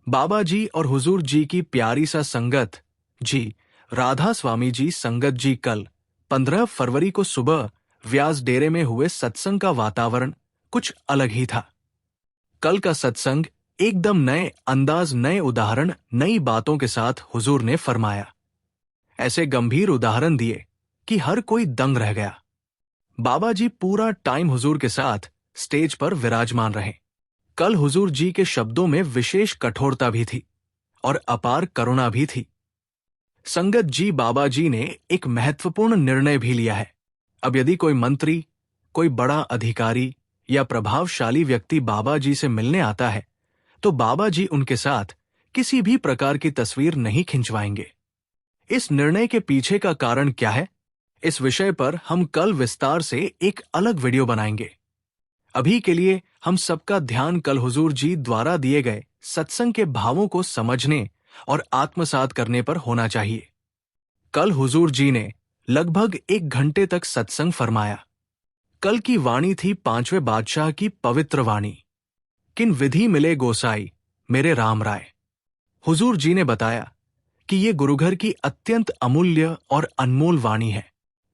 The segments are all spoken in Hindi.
बाबा जी और हुजूर जी की प्यारी सा संगत जी राधा स्वामी जी संगत जी कल 15 फरवरी को सुबह व्यास डेरे में हुए सत्संग का वातावरण कुछ अलग ही था। कल का सत्संग एकदम नए अंदाज, नए उदाहरण, नई बातों के साथ हुजूर ने फरमाया। ऐसे गंभीर उदाहरण दिए कि हर कोई दंग रह गया। बाबा जी पूरा टाइम हुजूर के साथ स्टेज पर विराजमान रहे। कल हुजूर जी के शब्दों में विशेष कठोरता भी थी और अपार करुणा भी थी। संगत जी बाबा जी ने एक महत्वपूर्ण निर्णय भी लिया है। अब यदि कोई मंत्री, कोई बड़ा अधिकारी या प्रभावशाली व्यक्ति बाबा जी से मिलने आता है तो बाबा जी उनके साथ किसी भी प्रकार की तस्वीर नहीं खिंचवाएंगे। इस निर्णय के पीछे का कारण क्या है, इस विषय पर हम कल विस्तार से एक अलग वीडियो बनाएंगे। अभी के लिए हम सबका ध्यान कल हुजूर जी द्वारा दिए गए सत्संग के भावों को समझने और आत्मसात करने पर होना चाहिए। कल हुजूर जी ने लगभग 1 घंटे तक सत्संग फरमाया। कल की वाणी थी 5वें बादशाह की पवित्र वाणी, किन विधि मिले गोसाई मेरे राम राय। हुजूर जी ने बताया कि ये गुरुघर की अत्यंत अमूल्य और अनमोल वाणी है।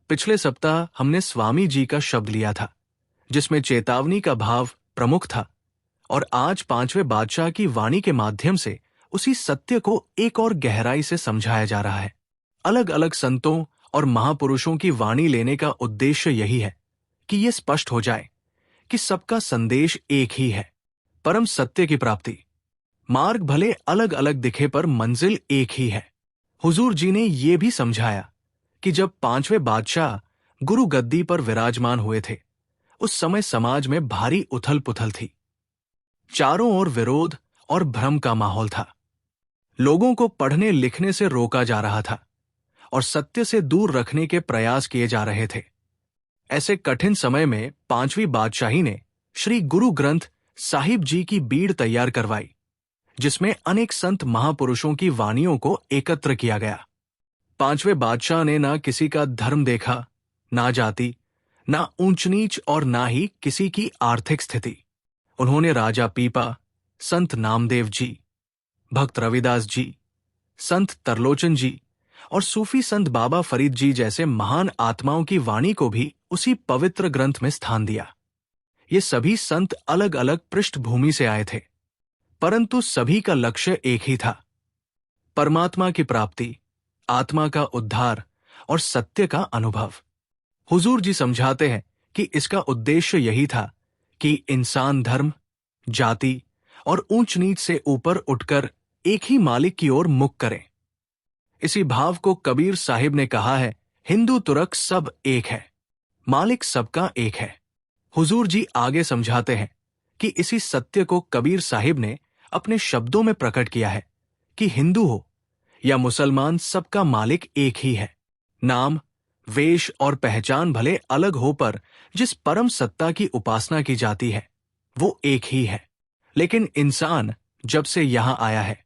पिछले सप्ताह हमने स्वामी जी का शब्द लिया था जिसमें चेतावनी का भाव प्रमुख था, और आज 5वें बादशाह की वाणी के माध्यम से उसी सत्य को एक और गहराई से समझाया जा रहा है। अलग अलग संतों और महापुरुषों की वाणी लेने का उद्देश्य यही है कि ये स्पष्ट हो जाए कि सबका संदेश एक ही है, परम सत्य की प्राप्ति। मार्ग भले अलग अलग दिखे पर मंजिल एक ही है। हुजूर जी ने ये भी समझाया कि जब 5वें बादशाह गुरु गद्दी पर विराजमान हुए थे उस समय समाज में भारी उथल पुथल थी। चारों ओर विरोध और भ्रम का माहौल था। लोगों को पढ़ने लिखने से रोका जा रहा था और सत्य से दूर रखने के प्रयास किए जा रहे थे। ऐसे कठिन समय में 5वीं बादशाही ने श्री गुरु ग्रंथ साहिब जी की बीड़ तैयार करवाई जिसमें अनेक संत महापुरुषों की वाणियों को एकत्र किया गया। 5वें बादशाह ने ना किसी का धर्म देखा, ना जाति, ना ऊंच नीच और ना ही किसी की आर्थिक स्थिति। उन्होंने राजा पीपा, संत नामदेव जी, भक्त रविदास जी, संत तरलोचन जी और सूफी संत बाबा फरीद जी जैसे महान आत्माओं की वाणी को भी उसी पवित्र ग्रंथ में स्थान दिया। ये सभी संत अलग अलग पृष्ठभूमि से आए थे, परंतु सभी का लक्ष्य एक ही था, परमात्मा की प्राप्ति, आत्मा का उद्धार और सत्य का अनुभव। हुजूर जी समझाते हैं कि इसका उद्देश्य यही था कि इंसान धर्म, जाति और ऊंच नीच से ऊपर उठकर एक ही मालिक की ओर मुख करे। इसी भाव को कबीर साहिब ने कहा है, हिंदू तुरक सब एक है, मालिक सबका एक है। हुजूर जी आगे समझाते हैं कि इसी सत्य को कबीर साहिब ने अपने शब्दों में प्रकट किया है कि हिंदू हो या मुसलमान, सबका मालिक एक ही है। नाम, वेश और पहचान भले अलग हो पर जिस परम सत्ता की उपासना की जाती है वो एक ही है। लेकिन इंसान जब से यहां आया है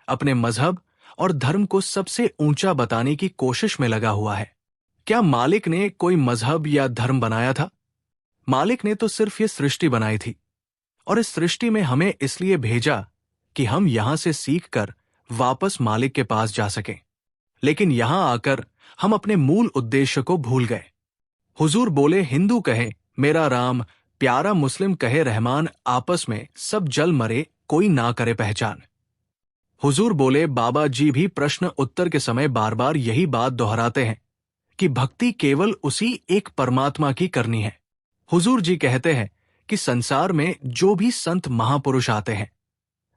अपने मजहब और धर्म को सबसे ऊंचा बताने की कोशिश में लगा हुआ है। क्या मालिक ने कोई मजहब या धर्म बनाया था? मालिक ने तो सिर्फ ये सृष्टि बनाई थी और इस सृष्टि में हमें इसलिए भेजा कि हम यहां से सीखकर वापस मालिक के पास जा सकें। लेकिन यहां आकर हम अपने मूल उद्देश्य को भूल गए। हुजूर बोले, हिंदू कहे मेरा राम प्यारा, मुस्लिम कहे रहमान, आपस में सब जल मरे कोई ना करे पहचान। हुजूर बोले, बाबा जी भी प्रश्न उत्तर के समय बार बार यही बात दोहराते हैं कि भक्ति केवल उसी एक परमात्मा की करनी है। हुजूर जी कहते हैं कि संसार में जो भी संत महापुरुष आते हैं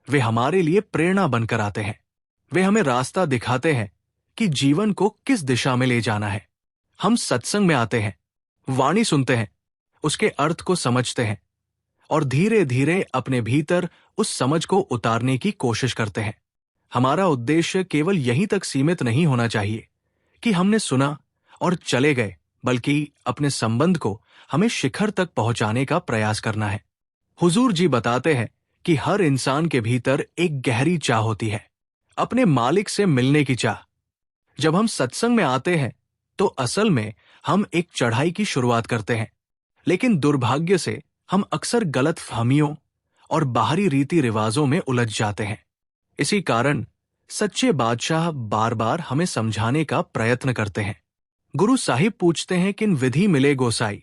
वे हमारे लिए प्रेरणा बनकर आते हैं। वे हमें रास्ता दिखाते हैं कि जीवन को किस दिशा में ले जाना है। हम सत्संग में आते हैं, वाणी सुनते हैं, उसके अर्थ को समझते हैं और धीरे धीरे अपने भीतर उस समझ को उतारने की कोशिश करते हैं। हमारा उद्देश्य केवल यहीं तक सीमित नहीं होना चाहिए कि हमने सुना और चले गए, बल्कि अपने संबंध को हमें शिखर तक पहुंचाने का प्रयास करना है। हुजूर जी बताते हैं कि हर इंसान के भीतर एक गहरी चाह होती है, अपने मालिक से मिलने की चाह। जब हम सत्संग में आते हैं तो असल में हम एक चढ़ाई की शुरुआत करते हैं, लेकिन दुर्भाग्य से हम अक्सर गलत फहमियों और बाहरी रीति रिवाजों में उलझ जाते हैं। इसी कारण सच्चे बादशाह बार बार हमें समझाने का प्रयत्न करते हैं। गुरु साहिब पूछते हैं किन विधि मिले गोसाई।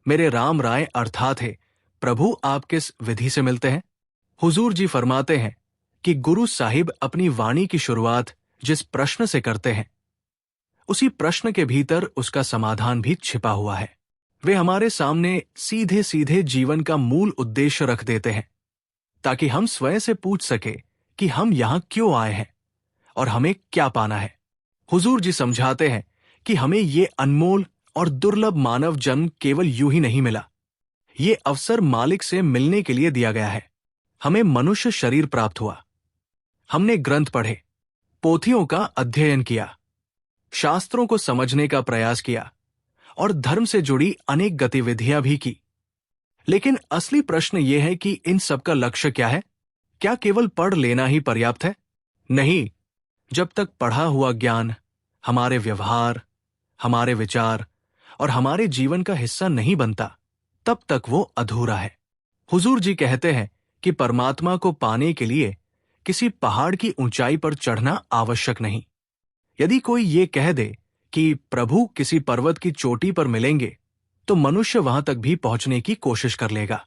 मेरे राम राय अर्थात है प्रभु आप किस विधि से मिलते हैं? हुजूर जी फरमाते हैं कि गुरु साहिब अपनी वाणी की शुरुआत जिस प्रश्न से करते हैं उसी प्रश्न के भीतर उसका समाधान भी छिपा हुआ है। वे हमारे सामने सीधे सीधे जीवन का मूल उद्देश्य रख देते हैं ताकि हम स्वयं से पूछ सके कि हम यहां क्यों आए हैं और हमें क्या पाना है। हुजूर जी समझाते हैं कि हमें ये अनमोल और दुर्लभ मानव जन्म केवल यूं ही नहीं मिला। ये अवसर मालिक से मिलने के लिए दिया गया है। हमें मनुष्य शरीर प्राप्त हुआ। हमने ग्रंथ पढ़े, पोथियों का अध्ययन किया, शास्त्रों को समझने का प्रयास किया और धर्म से जुड़ी अनेक गतिविधियां भी की। लेकिन असली प्रश्न यह है कि इन सब का लक्ष्य क्या है? क्या केवल पढ़ लेना ही पर्याप्त है? नहीं। जब तक पढ़ा हुआ ज्ञान हमारे व्यवहार, हमारे विचार और हमारे जीवन का हिस्सा नहीं बनता, तब तक वो अधूरा है। हुजूर जी कहते हैं कि परमात्मा को पाने के लिए किसी पहाड़ की ऊंचाई पर चढ़ना आवश्यक नहीं। यदि कोई ये कह दे कि प्रभु किसी पर्वत की चोटी पर मिलेंगे, तो मनुष्य वहां तक भी पहुंचने की कोशिश कर लेगा।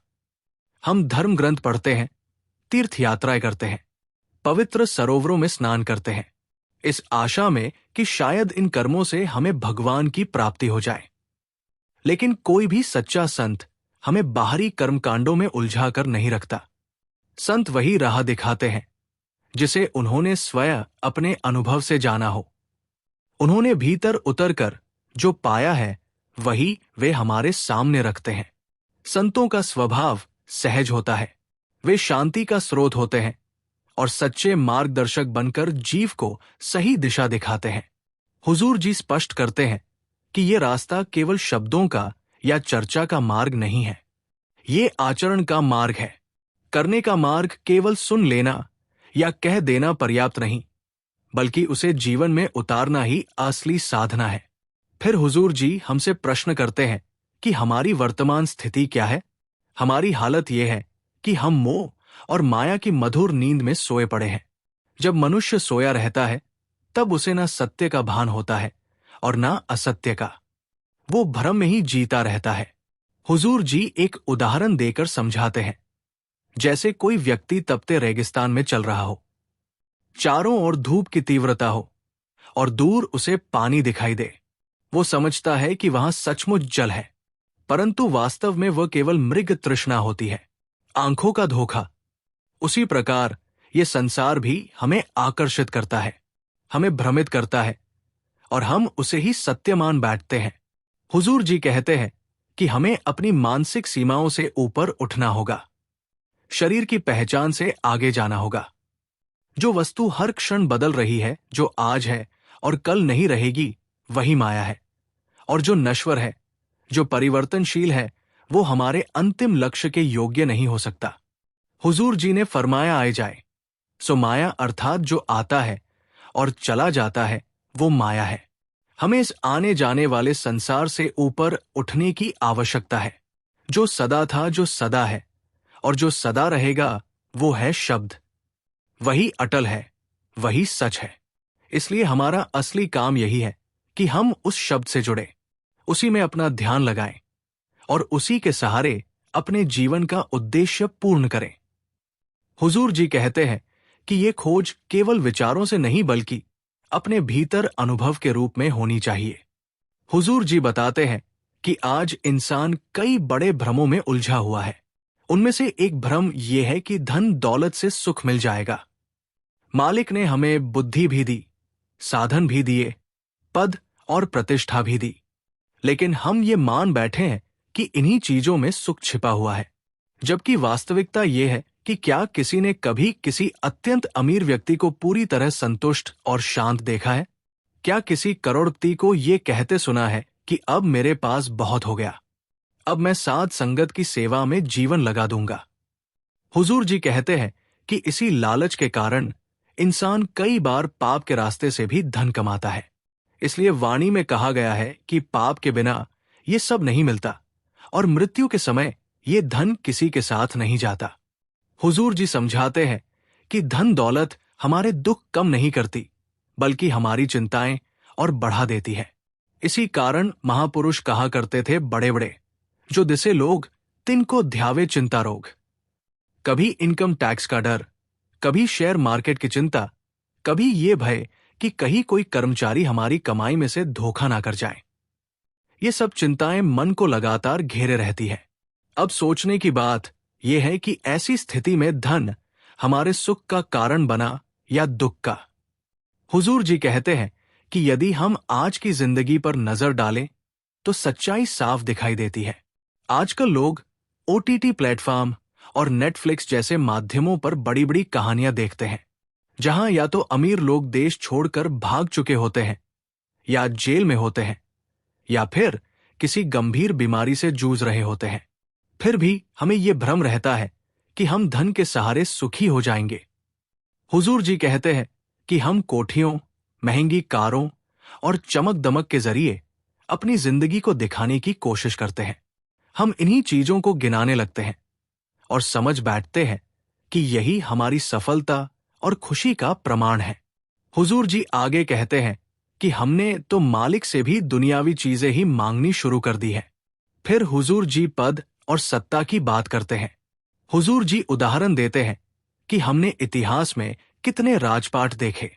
हम धर्म ग्रंथ पढ़ते हैं, तीर्थ यात्राएं करते हैं, पवित्र सरोवरों में स्नान करते हैं, इस आशा में कि शायद इन कर्मों से हमें भगवान की प्राप्ति हो जाए। लेकिन कोई भी सच्चा संत हमें बाहरी कर्मकांडों में उलझा कर नहीं रखता। संत वही राह दिखाते हैं जिसे उन्होंने स्वयं अपने अनुभव से जाना हो। उन्होंने भीतर उतरकर जो पाया है वही वे हमारे सामने रखते हैं। संतों का स्वभाव सहज होता है। वे शांति का स्रोत होते हैं और सच्चे मार्गदर्शक बनकर जीव को सही दिशा दिखाते हैं। हुजूर जी स्पष्ट करते हैं कि ये रास्ता केवल शब्दों का या चर्चा का मार्ग नहीं है। ये आचरण का मार्ग है। करने का मार्ग केवल सुन लेना या कह देना पर्याप्त नहीं, बल्कि उसे जीवन में उतारना ही असली साधना है। फिर हुजूर जी हमसे प्रश्न करते हैं कि हमारी वर्तमान स्थिति क्या है। हमारी हालत यह है कि हम मोह और माया की मधुर नींद में सोए पड़े हैं। जब मनुष्य सोया रहता है तब उसे ना सत्य का भान होता है और ना असत्य का। वो भ्रम में ही जीता रहता है। हुजूर जी एक उदाहरण देकर समझाते हैं। जैसे कोई व्यक्ति तपते रेगिस्तान में चल रहा हो, चारों ओर धूप की तीव्रता हो और दूर उसे पानी दिखाई दे। वो समझता है कि वहां सचमुच जल है, परंतु वास्तव में वह केवल मृग तृष्णा होती है, आंखों का धोखा। उसी प्रकार ये संसार भी हमें आकर्षित करता है, हमें भ्रमित करता है और हम उसे ही सत्य मान बैठते हैं। हुजूर जी कहते हैं कि हमें अपनी मानसिक सीमाओं से ऊपर उठना होगा, शरीर की पहचान से आगे जाना होगा। जो वस्तु हर क्षण बदल रही है, जो आज है और कल नहीं रहेगी, वही माया है। और जो नश्वर है, जो परिवर्तनशील है, वो हमारे अंतिम लक्ष्य के योग्य नहीं हो सकता। हुजूर जी ने फरमाया आए जाए, सो माया अर्थात जो आता है और चला जाता है वो माया है। हमें इस आने जाने वाले संसार से ऊपर उठने की आवश्यकता है। जो सदा था, जो सदा है और जो सदा रहेगा, वो है शब्द। वही अटल है, वही सच है। इसलिए हमारा असली काम यही है कि हम उस शब्द से जुड़े, उसी में अपना ध्यान लगाएं और उसी के सहारे अपने जीवन का उद्देश्य पूर्ण करें। हुजूर जी कहते हैं कि ये खोज केवल विचारों से नहीं बल्कि अपने भीतर अनुभव के रूप में होनी चाहिए। हुजूर जी बताते हैं कि आज इंसान कई बड़े भ्रमों में उलझा हुआ है। उनमें से एक भ्रम यह है कि धन दौलत से सुख मिल जाएगा। मालिक ने हमें बुद्धि भी दी, साधन भी दिए, पद और प्रतिष्ठा भी दी, लेकिन हम ये मान बैठे हैं कि इन्हीं चीजों में सुख छिपा हुआ है। जबकि वास्तविकता यह है कि क्या किसी ने कभी किसी अत्यंत अमीर व्यक्ति को पूरी तरह संतुष्ट और शांत देखा है? क्या किसी करोड़पति को यह कहते सुना है कि अब मेरे पास बहुत हो गया, अब मैं साध संगत की सेवा में जीवन लगा दूंगा? हुजूर जी कहते हैं कि इसी लालच के कारण इंसान कई बार पाप के रास्ते से भी धन कमाता है। इसलिए वाणी में कहा गया है कि पाप के बिना ये सब नहीं मिलता और मृत्यु के समय ये धन किसी के साथ नहीं जाता। हुजूर जी समझाते हैं कि धन दौलत हमारे दुख कम नहीं करती, बल्कि हमारी चिंताएं और बढ़ा देती है। इसी कारण महापुरुष कहा करते थे, बड़े बड़े जो दिसे लोग तिनको ध्यावे चिंता रोग। कभी इनकम टैक्स का डर, कभी शेयर मार्केट की चिंता, कभी ये भय कि कहीं कोई कर्मचारी हमारी कमाई में से धोखा ना कर जाए। ये सब चिंताएं मन को लगातार घेरे रहती है। अब सोचने की बात यह है कि ऐसी स्थिति में धन हमारे सुख का कारण बना या दुख का। हुजूर जी कहते हैं कि यदि हम आज की जिंदगी पर नजर डालें तो सच्चाई साफ दिखाई देती है। आजकल लोग ओटीटी प्लेटफॉर्म और नेटफ्लिक्स जैसे माध्यमों पर बड़ी बड़ी कहानियां देखते हैं, जहां या तो अमीर लोग देश छोड़कर भाग चुके होते हैं, या जेल में होते हैं, या फिर किसी गंभीर बीमारी से जूझ रहे होते हैं। फिर भी हमें यह भ्रम रहता है कि हम धन के सहारे सुखी हो जाएंगे। हुजूर जी कहते हैं कि हम कोठियों, महंगी कारों और चमक दमक के जरिए अपनी जिंदगी को दिखाने की कोशिश करते हैं। हम इन्हीं चीजों को गिनाने लगते हैं और समझ बैठते हैं कि यही हमारी सफलता और खुशी का प्रमाण है। हुजूर जी आगे कहते हैं कि हमने तो मालिक से भी दुनियावी चीजें ही मांगनी शुरू कर दी है। फिर हुजूर जी पद और सत्ता की बात करते हैं। हुजूर जी उदाहरण देते हैं कि हमने इतिहास में कितने राजपाट देखे।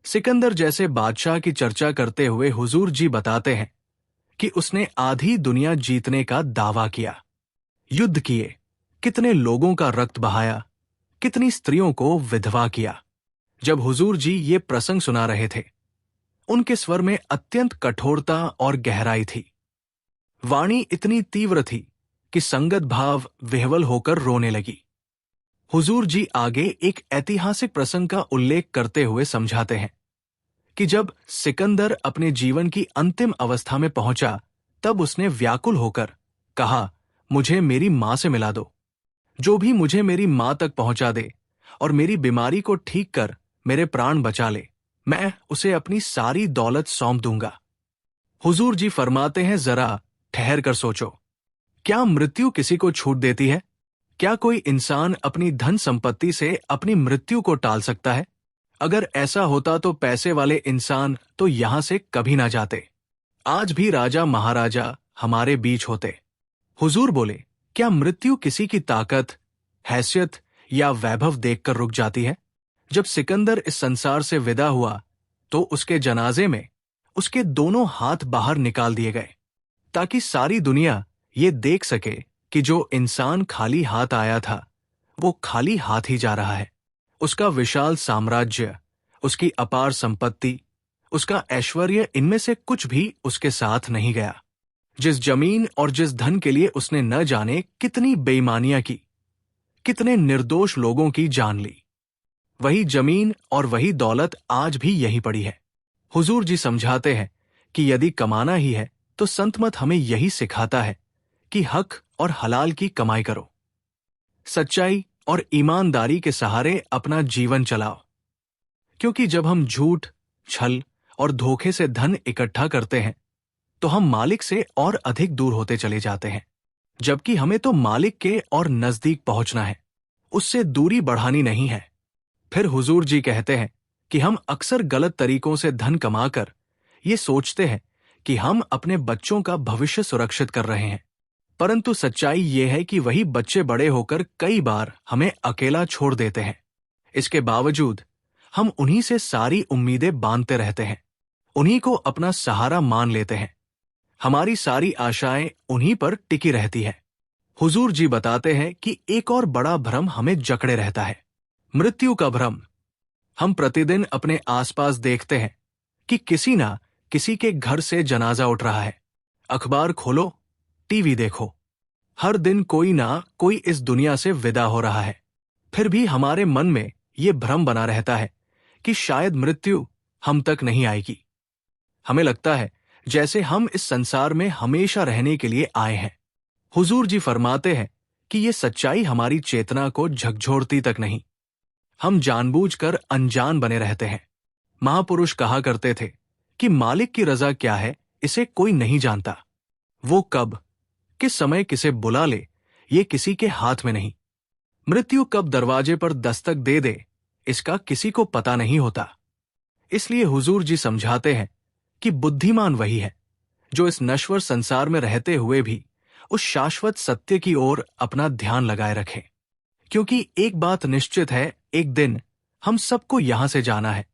सिकंदर जैसे बादशाह की चर्चा करते हुए हुजूर जी बताते हैं कि उसने आधी दुनिया जीतने का दावा किया, युद्ध किए, कितने लोगों का रक्त बहाया, कितनी स्त्रियों को विधवा किया। जब हुजूर जी ये प्रसंग सुना रहे थे, उनके स्वर में अत्यंत कठोरता और गहराई थी। वाणी इतनी तीव्र थी कि संगत भाव विह्वल होकर रोने लगी। हुजूर जी आगे एक ऐतिहासिक प्रसंग का उल्लेख करते हुए समझाते हैं कि जब सिकंदर अपने जीवन की अंतिम अवस्था में पहुंचा, तब उसने व्याकुल होकर कहा, मुझे मेरी मां से मिला दो। जो भी मुझे मेरी मां तक पहुंचा दे और मेरी बीमारी को ठीक कर मेरे प्राण बचा ले, मैं उसे अपनी सारी दौलत सौंप दूंगा। हुजूर जी फरमाते हैं, जरा ठहर कर सोचो, क्या मृत्यु किसी को छूट देती है? क्या कोई इंसान अपनी धन संपत्ति से अपनी मृत्यु को टाल सकता है? अगर ऐसा होता तो पैसे वाले इंसान तो यहां से कभी ना जाते। आज भी राजा महाराजा हमारे बीच होते। हुजूर बोले, क्या मृत्यु किसी की ताकत, हैसियत या वैभव देखकर रुक जाती है? जब सिकंदर इस संसार से विदा हुआ तो उसके जनाजे में उसके दोनों हाथ बाहर निकाल दिए गए, ताकि सारी दुनिया ये देख सके कि जो इंसान खाली हाथ आया था वो खाली हाथ ही जा रहा है। उसका विशाल साम्राज्य, उसकी अपार संपत्ति, उसका ऐश्वर्य, इनमें से कुछ भी उसके साथ नहीं गया। जिस जमीन और जिस धन के लिए उसने न जाने कितनी बेईमानियां की, कितने निर्दोष लोगों की जान ली, वही जमीन और वही दौलत आज भी यहीं पड़ी है। हुजूर जी समझाते हैं कि यदि कमाना ही है तो संत मत हमें यही सिखाता है कि हक और हलाल की कमाई करो, सच्चाई और ईमानदारी के सहारे अपना जीवन चलाओ। क्योंकि जब हम झूठ, छल और धोखे से धन इकट्ठा करते हैं तो हम मालिक से और अधिक दूर होते चले जाते हैं, जबकि हमें तो मालिक के और नजदीक पहुंचना है, उससे दूरी बढ़ानी नहीं है। फिर हुजूर जी कहते हैं कि हम अक्सर गलत तरीकों से धन कमाकर ये सोचते हैं कि हम अपने बच्चों का भविष्य सुरक्षित कर रहे हैं, परंतु सच्चाई ये है कि वही बच्चे बड़े होकर कई बार हमें अकेला छोड़ देते हैं। इसके बावजूद हम उन्हीं से सारी उम्मीदें बांधते रहते हैं, उन्हीं को अपना सहारा मान लेते हैं। हमारी सारी आशाएं उन्हीं पर टिकी रहती है। हुजूर जी बताते हैं कि एक और बड़ा भ्रम हमें जकड़े रहता है, मृत्यु का भ्रम। हम प्रतिदिन अपने आसपास देखते हैं कि किसी ना किसी के घर से जनाजा उठ रहा है। अखबार खोलो, टीवी देखो, हर दिन कोई ना कोई इस दुनिया से विदा हो रहा है। फिर भी हमारे मन में ये भ्रम बना रहता है कि शायद मृत्यु हम तक नहीं आएगी। हमें लगता है जैसे हम इस संसार में हमेशा रहने के लिए आए हैं। हुजूर जी फरमाते हैं कि ये सच्चाई हमारी चेतना को झकझोरती तक नहीं, हम जानबूझकर अनजान बने रहते हैं। महापुरुष कहा करते थे कि मालिक की रजा क्या है इसे कोई नहीं जानता। वो कब, किस समय किसे बुला ले, ये किसी के हाथ में नहीं। मृत्यु कब दरवाजे पर दस्तक दे दे, इसका किसी को पता नहीं होता। इसलिए हुजूर जी समझाते हैं कि बुद्धिमान वही है जो इस नश्वर संसार में रहते हुए भी उस शाश्वत सत्य की ओर अपना ध्यान लगाए रखे। क्योंकि एक बात निश्चित है, एक दिन हम सबको यहां से जाना है,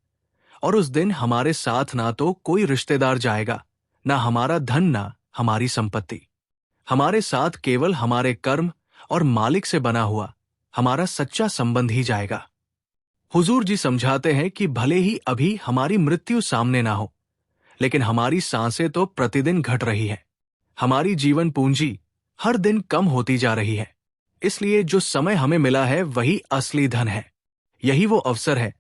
और उस दिन हमारे साथ ना तो कोई रिश्तेदार जाएगा, ना हमारा धन, ना हमारी संपत्ति। हमारे साथ केवल हमारे कर्म और मालिक से बना हुआ हमारा सच्चा संबंध ही जाएगा। हुजूर जी समझाते हैं कि भले ही अभी हमारी मृत्यु सामने ना हो, लेकिन हमारी सांसें तो प्रतिदिन घट रही है। हमारी जीवन पूंजी हर दिन कम होती जा रही है। इसलिए जो समय हमें मिला है वही असली धन है। यही वो अवसर है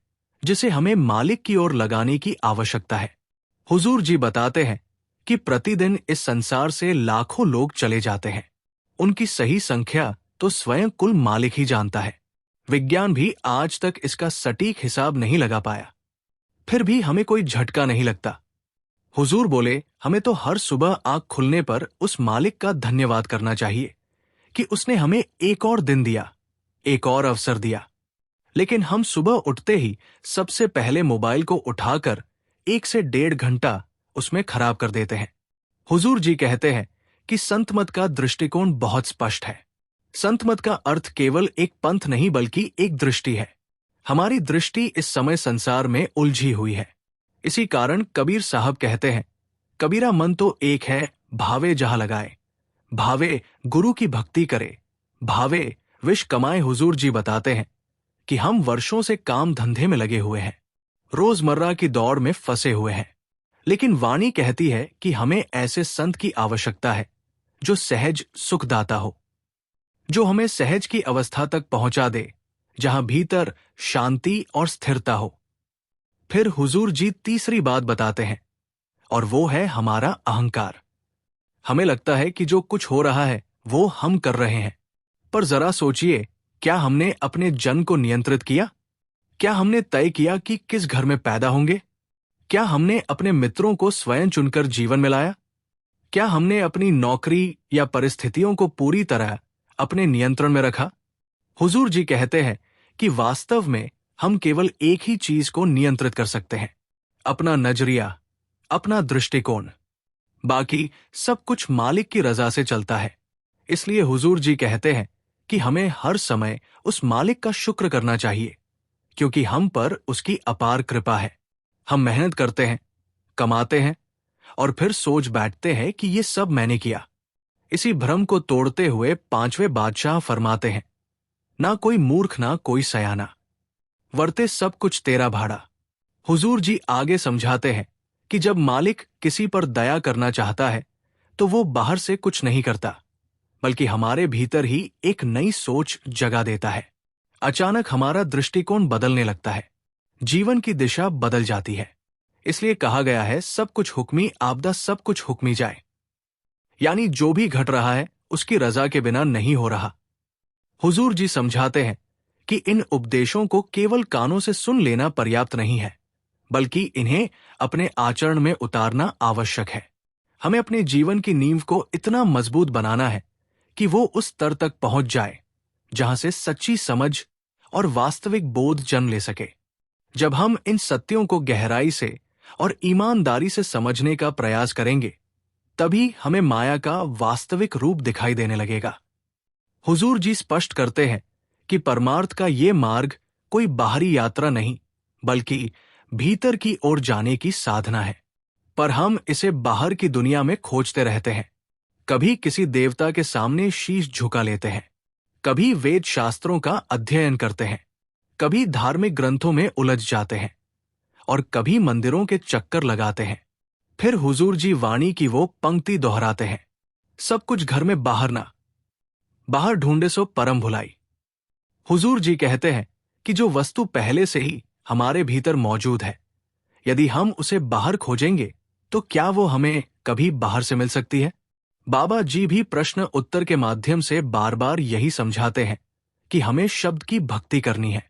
जिसे हमें मालिक की ओर लगाने की आवश्यकता है। हुजूर जी बताते हैं कि प्रतिदिन इस संसार से लाखों लोग चले जाते हैं। उनकी सही संख्या तो स्वयं कुल मालिक ही जानता है। विज्ञान भी आज तक इसका सटीक हिसाब नहीं लगा पाया। फिर भी हमें कोई झटका नहीं लगता। हुजूर बोले, हमें तो हर सुबह आंख खुलने पर उस मालिक का धन्यवाद करना चाहिए कि उसने हमें एक और दिन दिया, एक और अवसर दिया। लेकिन हम सुबह उठते ही सबसे पहले मोबाइल को उठाकर 1 से 1.5 घंटा उसमें खराब कर देते हैं। हुजूर जी कहते हैं कि संत मत का दृष्टिकोण बहुत स्पष्ट है। संत मत का अर्थ केवल एक पंथ नहीं बल्कि एक दृष्टि है। हमारी दृष्टि इस समय संसार में उलझी हुई है। इसी कारण कबीर साहब कहते हैं, कबीरा मन तो एक है, भावे जहां लगाए, भावे गुरु की भक्ति करे, भावे विष कमाए। हुजूर जी बताते हैं कि हम वर्षों से काम धंधे में लगे हुए हैं, रोजमर्रा की दौड़ में फंसे हुए हैं, लेकिन वाणी कहती है कि हमें ऐसे संत की आवश्यकता है जो सहज सुखदाता हो, जो हमें सहज की अवस्था तक पहुंचा दे, जहां भीतर शांति और स्थिरता हो। फिर हुजूर जी तीसरी बात बताते हैं, और वो है हमारा अहंकार। हमें लगता है कि जो कुछ हो रहा है वो हम कर रहे हैं, पर जरा सोचिए, क्या हमने अपने जन्म को नियंत्रित किया? क्या हमने तय किया कि किस घर में पैदा होंगे? क्या हमने अपने मित्रों को स्वयं चुनकर जीवन में लाया? क्या हमने अपनी नौकरी या परिस्थितियों को पूरी तरह अपने नियंत्रण में रखा? हुजूर जी कहते हैं कि वास्तव में हम केवल एक ही चीज को नियंत्रित कर सकते हैं, अपना नजरिया, अपना दृष्टिकोण। बाकी सब कुछ मालिक की रजा से चलता है। इसलिए हुजूर जी कहते हैं कि हमें हर समय उस मालिक का शुक्र करना चाहिए, क्योंकि हम पर उसकी अपार कृपा है। हम मेहनत करते हैं, कमाते हैं, और फिर सोच बैठते हैं कि ये सब मैंने किया। इसी भ्रम को तोड़ते हुए 5वें बादशाह फरमाते हैं, ना कोई मूर्ख ना कोई सयाना, वर्ते सब कुछ तेरा भाड़ा। हुजूर जी आगे समझाते हैं कि जब मालिक किसी पर दया करना चाहता है तो वो बाहर से कुछ नहीं करता, बल्कि हमारे भीतर ही एक नई सोच जगा देता है। अचानक हमारा दृष्टिकोण बदलने लगता है, जीवन की दिशा बदल जाती है। इसलिए कहा गया है, सब कुछ हुक्मी आपदा सब कुछ हुक्मी जाए। यानी जो भी घट रहा है उसकी रजा के बिना नहीं हो रहा। हुजूर जी समझाते हैं कि इन उपदेशों को केवल कानों से सुन लेना पर्याप्त नहीं है, बल्कि इन्हें अपने आचरण में उतारना आवश्यक है। हमें अपने जीवन की नींव को इतना मजबूत बनाना है कि वो उस स्तर तक पहुंच जाए जहां से सच्ची समझ और वास्तविक बोध जन्म ले सके। जब हम इन सत्यों को गहराई से और ईमानदारी से समझने का प्रयास करेंगे, तभी हमें माया का वास्तविक रूप दिखाई देने लगेगा। हुजूर जी स्पष्ट करते हैं कि परमार्थ का ये मार्ग कोई बाहरी यात्रा नहीं, बल्कि भीतर की ओर जाने की साधना है। पर हम इसे बाहर की दुनिया में खोजते रहते हैं। कभी किसी देवता के सामने शीश झुका लेते हैं, कभी वेद शास्त्रों का अध्ययन करते हैं, कभी धार्मिक ग्रंथों में उलझ जाते हैं, और कभी मंदिरों के चक्कर लगाते हैं। फिर हुजूर जी वाणी की वो पंक्ति दोहराते हैं, सब कुछ घर में बाहर ना, बाहर ढूंढे सो परम भुलाई। हुजूर जी कहते हैं कि जो वस्तु पहले से ही हमारे भीतर मौजूद है, यदि हम उसे बाहर खोजेंगे तो क्या वो हमें कभी बाहर से मिल सकती है? बाबा जी भी प्रश्न उत्तर के माध्यम से बार बार यही समझाते हैं कि हमें शब्द की भक्ति करनी है।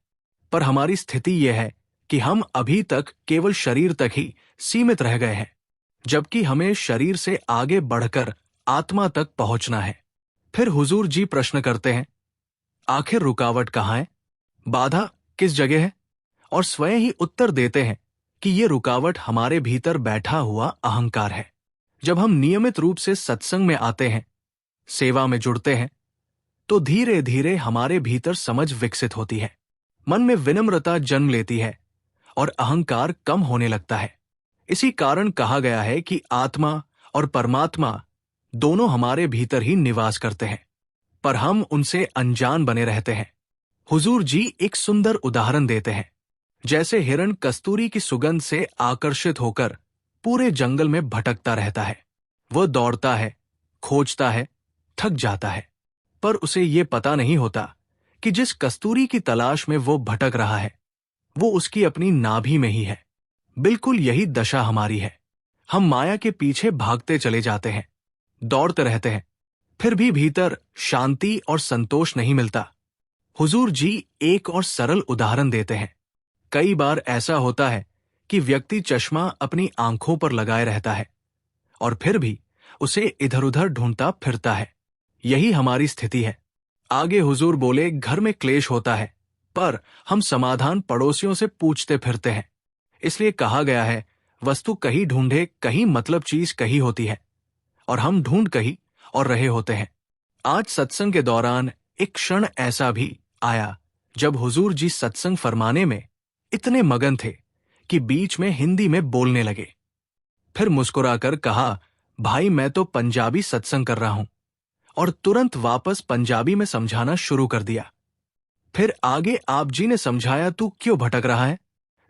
पर हमारी स्थिति यह है कि हम अभी तक केवल शरीर तक ही सीमित रह गए हैं, जबकि हमें शरीर से आगे बढ़कर आत्मा तक पहुंचना है। फिर हुजूर जी प्रश्न करते हैं, आखिर रुकावट कहाँ है? बाधा किस जगह है? और स्वयं ही उत्तर देते हैं कि ये रुकावट हमारे भीतर बैठा हुआ अहंकार है। जब हम नियमित रूप से सत्संग में आते हैं, सेवा में जुड़ते हैं, तो धीरे धीरे हमारे भीतर समझ विकसित होती है, मन में विनम्रता जन्म लेती है और अहंकार कम होने लगता है। इसी कारण कहा गया है कि आत्मा और परमात्मा दोनों हमारे भीतर ही निवास करते हैं, पर हम उनसे अनजान बने रहते हैं। हुजूर जी एक सुंदर उदाहरण देते हैं। जैसे हिरण कस्तूरी की सुगंध से आकर्षित होकर पूरे जंगल में भटकता रहता है। वह दौड़ता है, खोजता है, थक जाता है, पर उसे ये पता नहीं होता कि जिस कस्तूरी की तलाश में वो भटक रहा है, वो उसकी अपनी नाभि में ही है। बिल्कुल यही दशा हमारी है। हम माया के पीछे भागते चले जाते हैं, दौड़ते रहते हैं, फिर भी भीतर शांति और संतोष नहीं मिलता। हुजूर जी एक और सरल उदाहरण देते हैं। कई बार ऐसा होता है कि व्यक्ति चश्मा अपनी आंखों पर लगाए रहता है और फिर भी उसे इधर उधर ढूंढता फिरता है। यही हमारी स्थिति है। आगे हुजूर बोले, घर में क्लेश होता है, पर हम समाधान पड़ोसियों से पूछते फिरते हैं। इसलिए कहा गया है, वस्तु कहीं ढूंढे कहीं मतलब चीज कहीं होती है, और हम ढूंढ कहीं और रहे होते हैं। आज सत्संग के दौरान एक क्षण ऐसा भी आया जब हुजूर जी सत्संग फरमाने में इतने मगन थे कि बीच में हिंदी में बोलने लगे। फिर मुस्कुराकर कहा, भाई मैं तो पंजाबी सत्संग कर रहा हूं, और तुरंत वापस पंजाबी में समझाना शुरू कर दिया। फिर आगे आप जी ने समझाया, तू क्यों भटक रहा है?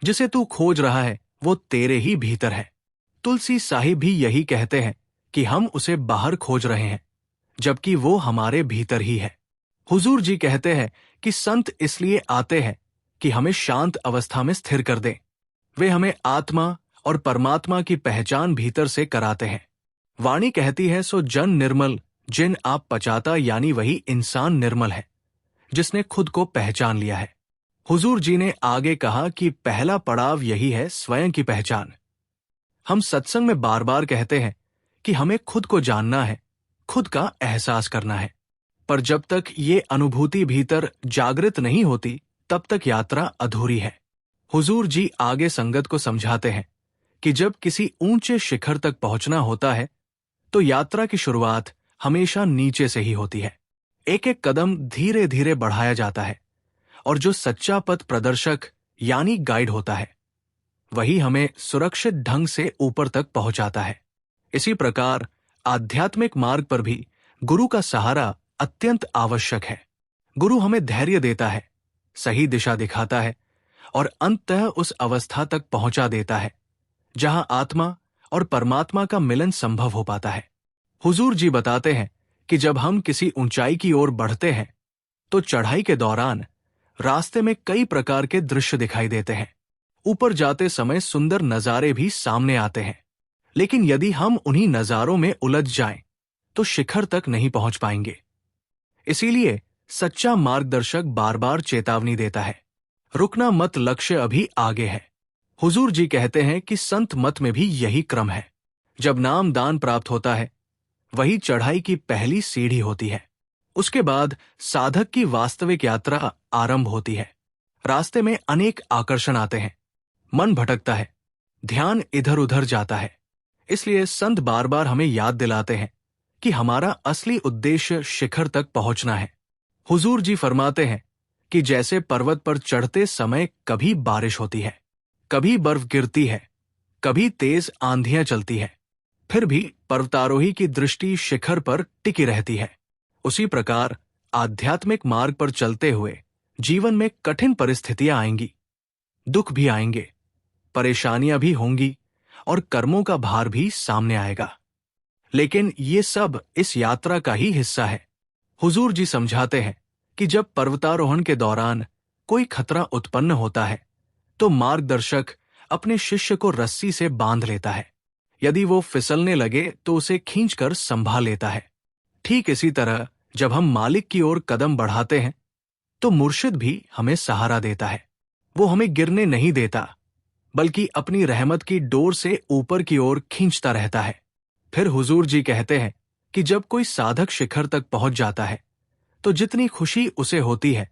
जिसे तू खोज रहा है वो तेरे ही भीतर है। तुलसी साहिब भी यही कहते हैं कि हम उसे बाहर खोज रहे हैं, जबकि वो हमारे भीतर ही है। हुजूर जी कहते हैं कि संत इसलिए आते हैं कि हमें शांत अवस्था में स्थिर कर दें। वे हमें आत्मा और परमात्मा की पहचान भीतर से कराते हैं। वाणी कहती है, सो जन निर्मल जिन आप पचाता, यानी वही इंसान निर्मल है जिसने खुद को पहचान लिया है। हुजूर जी ने आगे कहा कि पहला पड़ाव यही है, स्वयं की पहचान। हम सत्संग में बार बार कहते हैं कि हमें खुद को जानना है, खुद का एहसास करना है, पर जब तक ये अनुभूति भीतर जागृत नहीं होती तब तक यात्रा अधूरी है। हुजूर जी आगे संगत को समझाते हैं कि जब किसी ऊंचे शिखर तक पहुंचना होता है तो यात्रा की शुरुआत हमेशा नीचे से ही होती है। एक एक कदम धीरे धीरे बढ़ाया जाता है, और जो सच्चा पथ प्रदर्शक यानी गाइड होता है वही हमें सुरक्षित ढंग से ऊपर तक पहुंचाता है। इसी प्रकार आध्यात्मिक मार्ग पर भी गुरु का सहारा अत्यंत आवश्यक है। गुरु हमें धैर्य देता है, सही दिशा दिखाता है और अंततः उस अवस्था तक पहुंचा देता है जहां आत्मा और परमात्मा का मिलन संभव हो पाता है। हुजूर जी बताते हैं कि जब हम किसी ऊंचाई की ओर बढ़ते हैं तो चढ़ाई के दौरान रास्ते में कई प्रकार के दृश्य दिखाई देते हैं। ऊपर जाते समय सुंदर नजारे भी सामने आते हैं, लेकिन यदि हम उन्हीं नजारों में उलझ जाएं तो शिखर तक नहीं पहुंच पाएंगे। इसीलिए सच्चा मार्गदर्शक बार बार चेतावनी देता है, रुकना मत, लक्ष्य अभी आगे है। हुजूर जी कहते हैं कि संत मत में भी यही क्रम है। जब नाम दान प्राप्त होता है वही चढ़ाई की पहली सीढ़ी होती है। उसके बाद साधक की वास्तविक यात्रा आरंभ होती है। रास्ते में अनेक आकर्षण आते हैं, मन भटकता है, ध्यान इधर उधर जाता है। इसलिए संत बार बार हमें याद दिलाते हैं कि हमारा असली उद्देश्य शिखर तक पहुंचना है। हुजूर जी फरमाते हैं कि जैसे पर्वत पर चढ़ते समय कभी बारिश होती है, कभी बर्फ गिरती है, कभी तेज आंधियां चलती है, फिर भी पर्वतारोही की दृष्टि शिखर पर टिकी रहती है, उसी प्रकार आध्यात्मिक मार्ग पर चलते हुए जीवन में कठिन परिस्थितियां आएंगी, दुख भी आएंगे, परेशानियां भी होंगी और कर्मों का भार भी सामने आएगा। लेकिन ये सब इस यात्रा का ही हिस्सा है। हुजूर जी समझाते हैं कि जब पर्वतारोहण के दौरान कोई खतरा उत्पन्न होता है तो मार्गदर्शक अपने शिष्य को रस्सी से बांध लेता है। यदि वो फिसलने लगे तो उसे खींचकर संभाल लेता है। ठीक इसी तरह जब हम मालिक की ओर कदम बढ़ाते हैं तो मुर्शिद भी हमें सहारा देता है। वो हमें गिरने नहीं देता, बल्कि अपनी रहमत की डोर से ऊपर की ओर खींचता रहता है। फिर हुजूर जी कहते हैं कि जब कोई साधक शिखर तक पहुंच जाता है तो जितनी खुशी उसे होती है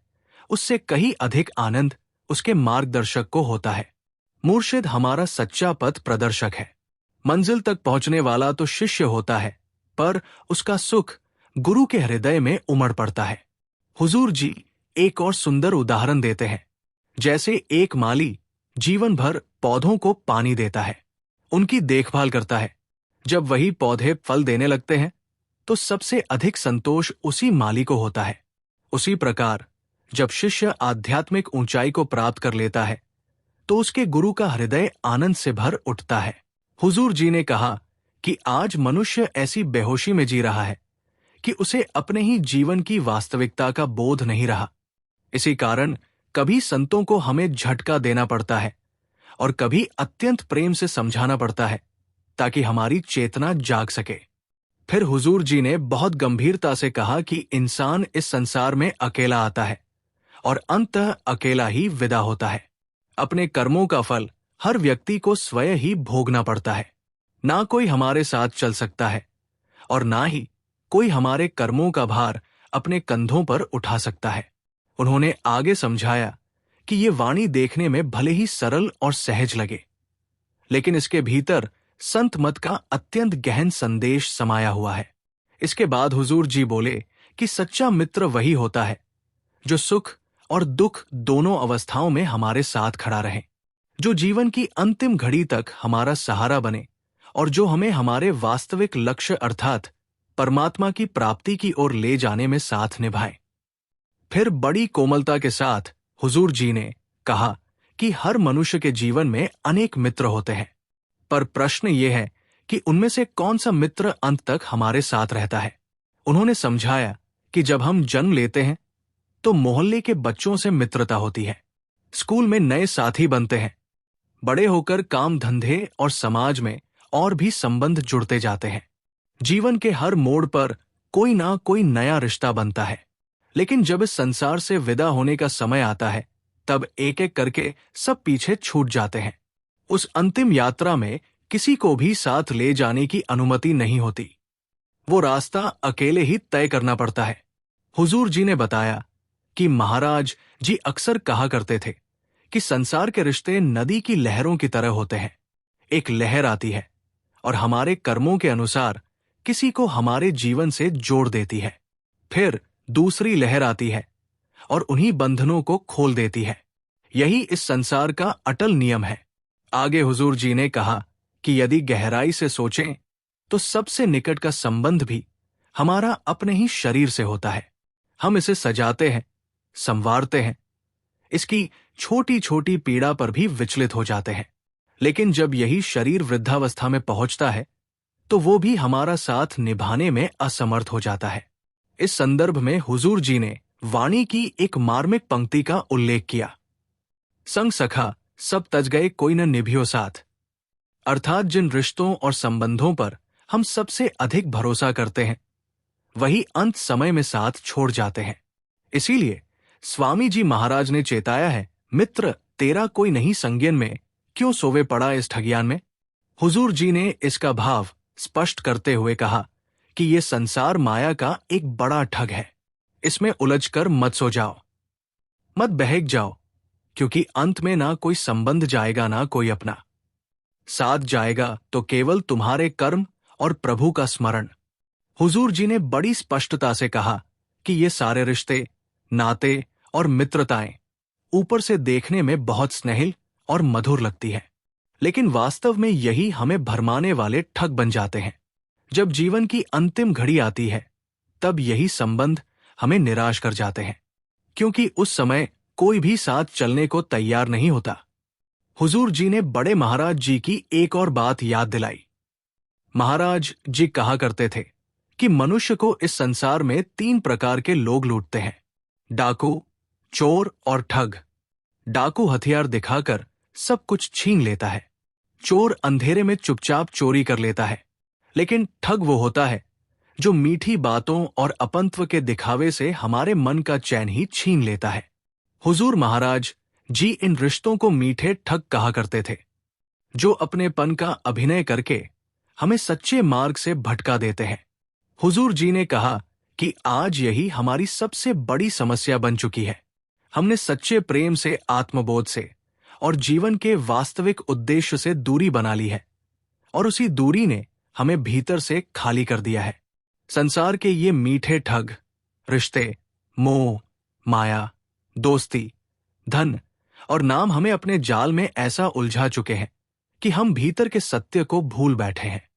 उससे कहीं अधिक आनंद उसके मार्गदर्शक को होता है। मुर्शिद हमारा सच्चा पथ प्रदर्शक है। मंजिल तक पहुंचने वाला तो शिष्य होता है, पर उसका सुख गुरु के हृदय में उमड़ पड़ता है। हुजूर जी एक और सुंदर उदाहरण देते हैं। जैसे एक माली जीवन भर पौधों को पानी देता है, उनकी देखभाल करता है। जब वही पौधे फल देने लगते हैं तो सबसे अधिक संतोष उसी माली को होता है। उसी प्रकार जब शिष्य आध्यात्मिक ऊंचाई को प्राप्त कर लेता है तो उसके गुरु का हृदय आनंद से भर उठता है। हुजूर जी ने कहा कि आज मनुष्य ऐसी बेहोशी में जी रहा है कि उसे अपने ही जीवन की वास्तविकता का बोध नहीं रहा। इसी कारण कभी संतों को हमें झटका देना पड़ता है और कभी अत्यंत प्रेम से समझाना पड़ता है ताकि हमारी चेतना जाग सके। फिर हुजूर जी ने बहुत गंभीरता से कहा कि इंसान इस संसार में अकेला आता है और अंततः अकेला ही विदा होता है। अपने कर्मों का फल हर व्यक्ति को स्वयं ही भोगना पड़ता है। ना कोई हमारे साथ चल सकता है और ना ही कोई हमारे कर्मों का भार अपने कंधों पर उठा सकता है। उन्होंने आगे समझाया कि ये वाणी देखने में भले ही सरल और सहज लगे, लेकिन इसके भीतर संत मत का अत्यंत गहन संदेश समाया हुआ है। इसके बाद हुजूर जी बोले कि सच्चा मित्र वही होता है जो सुख और दुख दोनों अवस्थाओं में हमारे साथ खड़ा रहे, जो जीवन की अंतिम घड़ी तक हमारा सहारा बने और जो हमें हमारे वास्तविक लक्ष्य अर्थात परमात्मा की प्राप्ति की ओर ले जाने में साथ निभाए। फिर बड़ी कोमलता के साथ हुजूर जी ने कहा कि हर मनुष्य के जीवन में अनेक मित्र होते हैं, पर प्रश्न ये है कि उनमें से कौन सा मित्र अंत तक हमारे साथ रहता है। उन्होंने समझाया कि जब हम जन्म लेते हैं तो मोहल्ले के बच्चों से मित्रता होती है, स्कूल में नए साथी बनते हैं, बड़े होकर काम धंधे और समाज में और भी संबंध जुड़ते जाते हैं। जीवन के हर मोड़ पर कोई ना कोई नया रिश्ता बनता है, लेकिन जब इस संसार से विदा होने का समय आता है तब एक एक करके सब पीछे छूट जाते हैं। उस अंतिम यात्रा में किसी को भी साथ ले जाने की अनुमति नहीं होती, वो रास्ता अकेले ही तय करना पड़ता है। हुजूर जी ने बताया कि महाराज जी अक्सर कहा करते थे कि संसार के रिश्ते नदी की लहरों की तरह होते हैं। एक लहर आती है और हमारे कर्मों के अनुसार किसी को हमारे जीवन से जोड़ देती है, फिर दूसरी लहर आती है और उन्हीं बंधनों को खोल देती है। यही इस संसार का अटल नियम है। आगे हुजूर जी ने कहा कि यदि गहराई से सोचें तो सबसे निकट का संबंध भी हमारा अपने ही शरीर से होता है। हम इसे सजाते हैं, संवारते हैं, इसकी छोटी छोटी पीड़ा पर भी विचलित हो जाते हैं, लेकिन जब यही शरीर वृद्धावस्था में पहुंचता है तो वो भी हमारा साथ निभाने में असमर्थ हो जाता है। इस संदर्भ में हुजूर जी ने वाणी की एक मार्मिक पंक्ति का उल्लेख किया, संग सखा सब तज गए कोई न निभियो साथ, अर्थात जिन रिश्तों और संबंधों पर हम सबसे अधिक भरोसा करते हैं वही अंत समय में साथ छोड़ जाते हैं। इसीलिए स्वामी जी महाराज ने चेताया है, मित्र तेरा कोई नहीं संज्ञान में, क्यों सोवे पड़ा इस ठगियान में। हुजूर जी ने इसका भाव स्पष्ट करते हुए कहा कि ये संसार माया का एक बड़ा ठग है, इसमें उलझकर मत सो जाओ, मत बहक जाओ, क्योंकि अंत में ना कोई संबंध जाएगा ना कोई अपना, साथ जाएगा तो केवल तुम्हारे कर्म और प्रभु का स्मरण। हुजूर जी ने बड़ी स्पष्टता से कहा कि ये सारे रिश्ते, नाते और मित्रताएं ऊपर से देखने में बहुत स्नेहिल और मधुर लगती है, लेकिन वास्तव में यही हमें भरमाने वाले ठग बन जाते हैं। जब जीवन की अंतिम घड़ी आती है तब यही संबंध हमें निराश कर जाते हैं, क्योंकि उस समय कोई भी साथ चलने को तैयार नहीं होता। हुजूर जी ने बड़े महाराज जी की एक और बात याद दिलाई। महाराज जी कहा करते थे कि मनुष्य को इस संसार में 3 प्रकार के लोग लूटते हैं, डाकू, चोर और ठग। डाकू हथियार दिखाकर सब कुछ छीन लेता है, चोर अंधेरे में चुपचाप चोरी कर लेता है, लेकिन ठग वो होता है जो मीठी बातों और अपंत्व के दिखावे से हमारे मन का चैन ही छीन लेता है। हुजूर महाराज जी इन रिश्तों को मीठे ठग कहा करते थे, जो अपनेपन का अभिनय करके हमें सच्चे मार्ग से भटका देते हैं। हुजूर जी ने कहा कि आज यही हमारी सबसे बड़ी समस्या बन चुकी है। हमने सच्चे प्रेम से, आत्मबोध से और जीवन के वास्तविक उद्देश्य से दूरी बना ली है, और उसी दूरी ने हमें भीतर से खाली कर दिया है। संसार के ये मीठे ठग, रिश्ते, मोह, माया, दोस्ती, धन और नाम हमें अपने जाल में ऐसा उलझा चुके हैं कि हम भीतर के सत्य को भूल बैठे हैं।